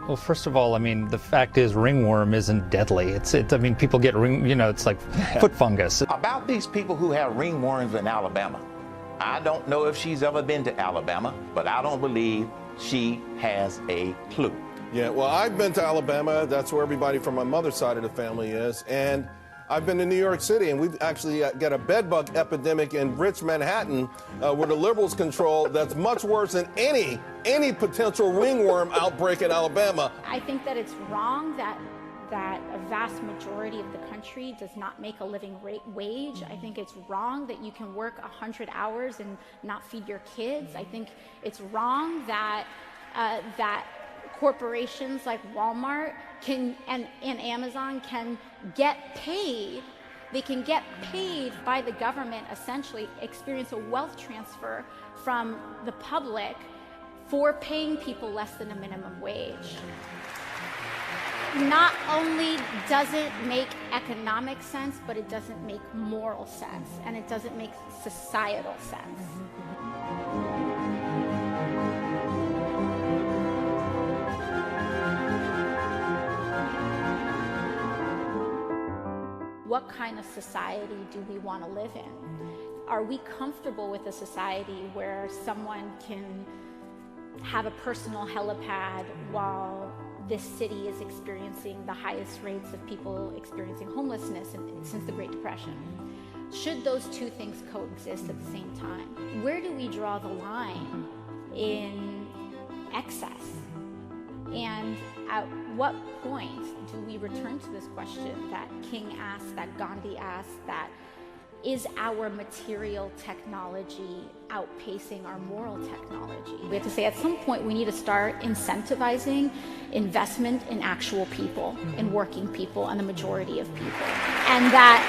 Well, first of all, I mean, the fact is ringworm isn't deadly. I mean, people get it's like foot fungus. About these people who have ringworms in Alabama, I don't know if she's ever been to Alabama, but I don't believe she has a clue. Yeah, well, I've been to Alabama. That's where everybody from my mother's side of the family is. And I've been to New York City, and we've actually got a bedbug epidemic in rich Manhattan where the liberals control that's much worse than any potential ringworm outbreak in Alabama. I think that it's wrong that a vast majority of the country does not make a living wage. I think it's wrong that you can work 100 hours and not feed your kids. I think it's wrong that corporations like Walmart and Amazon can get paid. They can get paid by the government, essentially experience a wealth transfer from the public for paying people less than a minimum wage. Not only does it make economic sense, but it doesn't make moral sense, and it doesn't make societal sense. What kind of society do we want to live in? Are we comfortable with a society where someone can have a personal helipad while this city is experiencing the highest rates of people experiencing homelessness since the Great Depression? Should those two things coexist at the same time? Where do we draw the line in excess? And at what point do we return to this question that King asked, that Gandhi asked, that is our material technology outpacing our moral technology? We have to say at some point we need to start incentivizing investment in actual people, in working people, and the majority of people. And that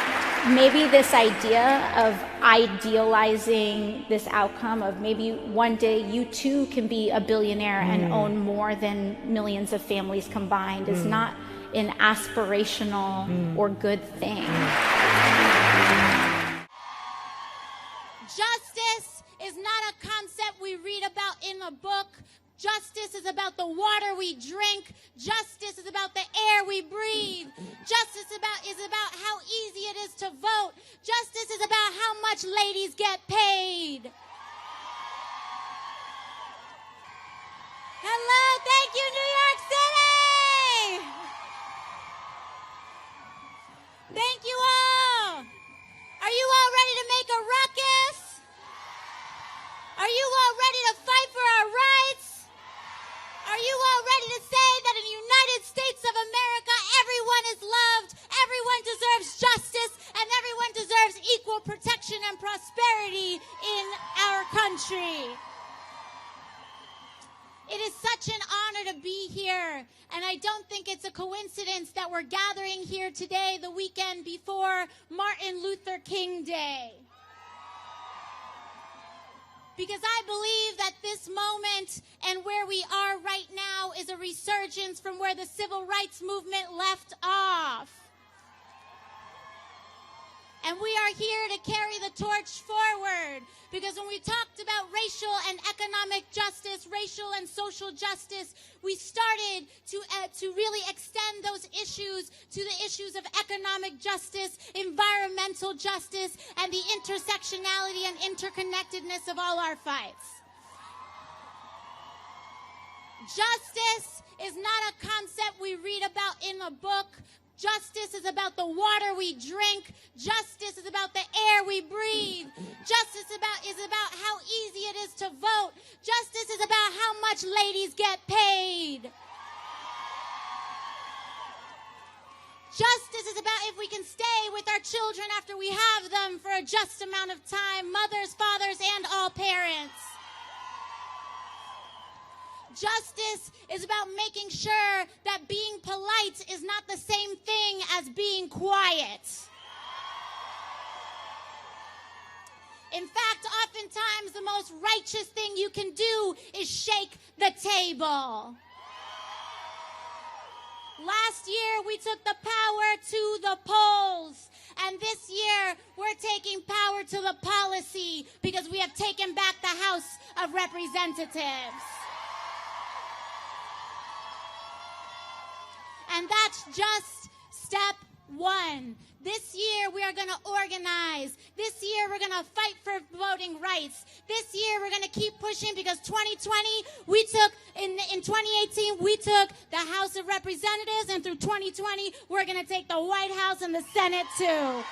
maybe this idea of idealizing this outcome of maybe one day you too can be a billionaire and own more than millions of families combined is not an aspirational or good thing. Justice is not a concept we read about in a book. Justice is about the water we drink. Justice is about the air we breathe. Justice is about how easy it is to vote. Justice is about how much ladies get paid. Hello, thank you, New York City! Thank you all. Are you all ready to make a ruckus? Are you all ready to fight for our rights? Are you all ready to say that in the United States of America, everyone is loved, everyone deserves justice, and everyone deserves equal protection and prosperity in our country? It is such an honor to be here, and I don't think it's a coincidence that we're gathering here today, the weekend before Martin Luther King Day. Because I believe that this moment and where we are right now is a resurgence from where the civil rights movement left off. And we are here to carry the torch forward, because when we talked about racial and economic justice, racial and social justice, we started to really extend those issues to the issues of economic justice, environmental justice, and the intersectionality and interconnectedness of all our fights. Justice is not a concept we read about in a book. Justice is about the water we drink. Justice is about the air we breathe. Justice is about how easy it is to vote. Justice is about how much ladies get paid. Justice is about if we can stay with our children after we have them for a just amount of time, mothers, fathers, and all parents. Justice is about making sure that being polite is not the same thing as being quiet. In fact, oftentimes the most righteous thing you can do is shake the table. Last year, we took the power to the polls. And this year, we're taking power to the policy because we have taken back the House of Representatives. And that's just step one. This year, we are going to organize. This year, we're going to fight for voting rights. This year, we're going to keep pushing because 2020, in 2018, we took the House of Representatives, and through 2020, we're going to take the White House and the Senate too.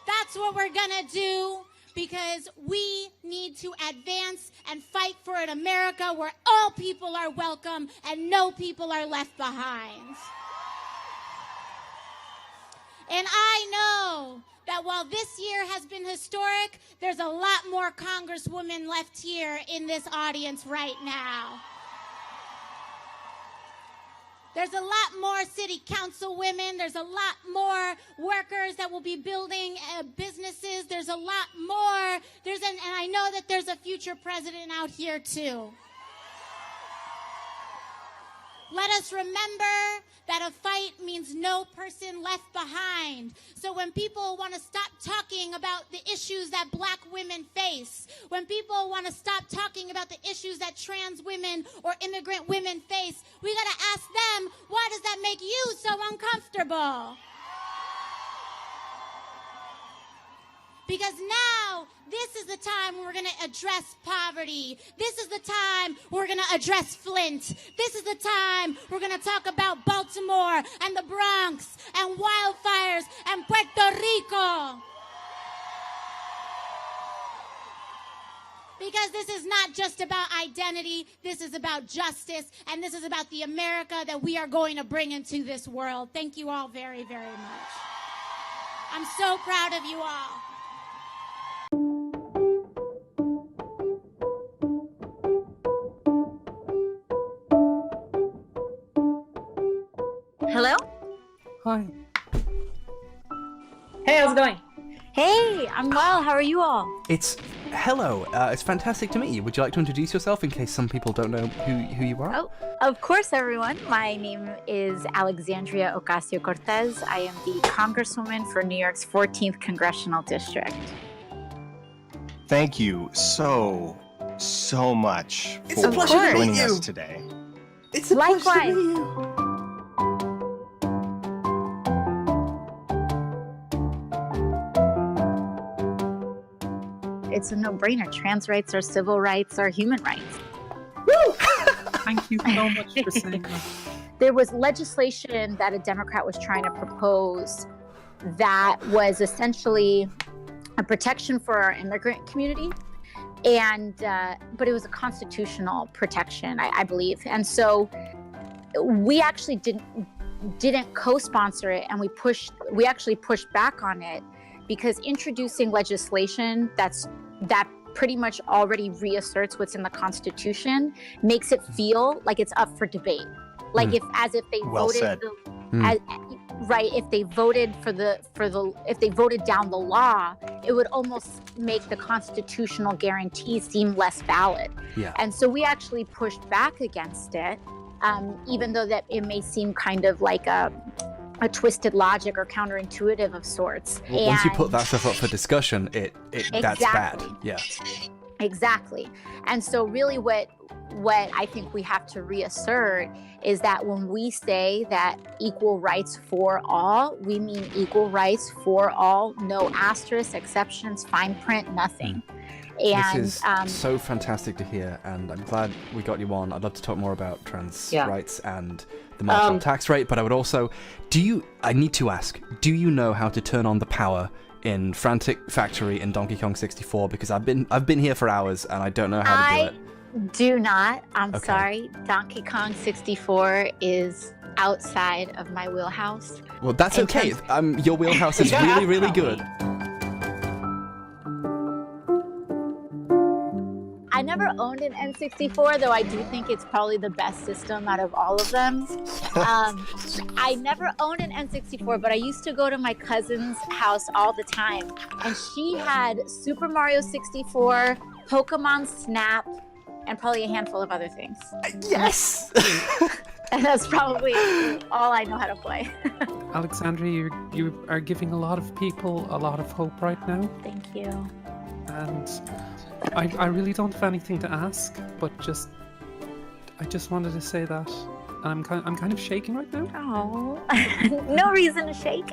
That's what we're going to do. Because we need to advance and fight for an America where all people are welcome and no people are left behind. And I know that while this year has been historic, there's a lot more Congresswomen left here in this audience right now. There's a lot more city council women. There's a lot more workers that will be building businesses. There's a lot more. And I know that there's a future president out here too. Let us remember that a fight means no person left behind. So when people want to stop talking about the issues that black women face, when people want to stop talking about the issues that trans women or immigrant women face, we got to ask them, why does that make you so uncomfortable? Because now, this is the time when we're going to address poverty. This is the time we're going to address Flint. This is the time we're going to talk about Baltimore and the Bronx and wildfires and Puerto Rico. Because this is not just about identity, this is about justice, and this is about the America that we are going to bring into this world. Thank you all very, very much. I'm so proud of you all. Hello? Hi. Hey, how's it going? Hey, I'm well. How are you all? Hello. It's fantastic to meet you. Would you like to introduce yourself in case some people don't know who you are? Oh, of course, everyone. My name is Alexandria Ocasio Cortez. I am the Congresswoman for New York's 14th Congressional District. Thank you so much It's a for pleasure to meet joining you. us today. It's a pleasure to meet you. It's a no-brainer. Trans rights are civil rights are human rights. Woo! Thank you so much for saying that. There was legislation that a Democrat was trying to propose that was essentially a protection for our immigrant community, and but it was a constitutional protection, I believe. And so we actually didn't co-sponsor it, and we actually pushed back on it because introducing legislation that pretty much already reasserts what's in the Constitution makes it feel like it's up for debate. Like if they Well voted said. if they voted if they voted down the law, it would almost make the constitutional guarantee seem less valid. Yeah. And so we actually pushed back against it, even though that it may seem kind of like a twisted logic or counterintuitive of sorts. Well, once you put that stuff up for discussion, that's bad. Yeah. Exactly. And so really what I think we have to reassert is that when we say that equal rights for all, we mean equal rights for all, no asterisks, exceptions, fine print, nothing. And This is so fantastic to hear, and I'm glad we got you on. I'd love to talk more about trans rights and the marginal tax rate, but I would also, I need to ask, do you know how to turn on the power in Frantic Factory in Donkey Kong 64? Because I've been here for hours and I don't know how to do it. Do not. I'm Okay. sorry. Donkey Kong 64 is outside of my wheelhouse. Well, that's In okay. terms- Your wheelhouse is really, really good. I never owned an N64, though I do think it's probably the best system out of all of them. I never owned an N64, but I used to go to my cousin's house all the time. And she had Super Mario 64, Pokemon Snap, and probably a handful of other things. Yes! And that's probably all I know how to play. Alexandria, you are giving a lot of people a lot of hope right now. Thank you. And I really don't have anything to ask, but I just wanted to say that. And I'm kind of shaking right now. Oh, no reason to shake.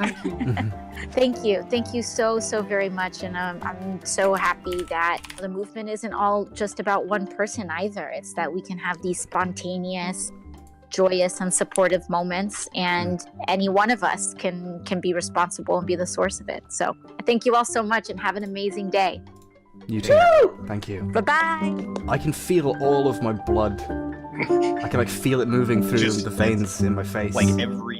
Thank you. Thank you so very much. And I'm so happy that the movement isn't all just about one person either. It's that we can have these spontaneous, joyous, and supportive moments, and any one of us can be responsible and be the source of it. So thank you all so much, and have an amazing day. You too. Woo! Thank you. Bye-bye. I can feel all of my blood. I can feel it moving through the veins in my face. Like every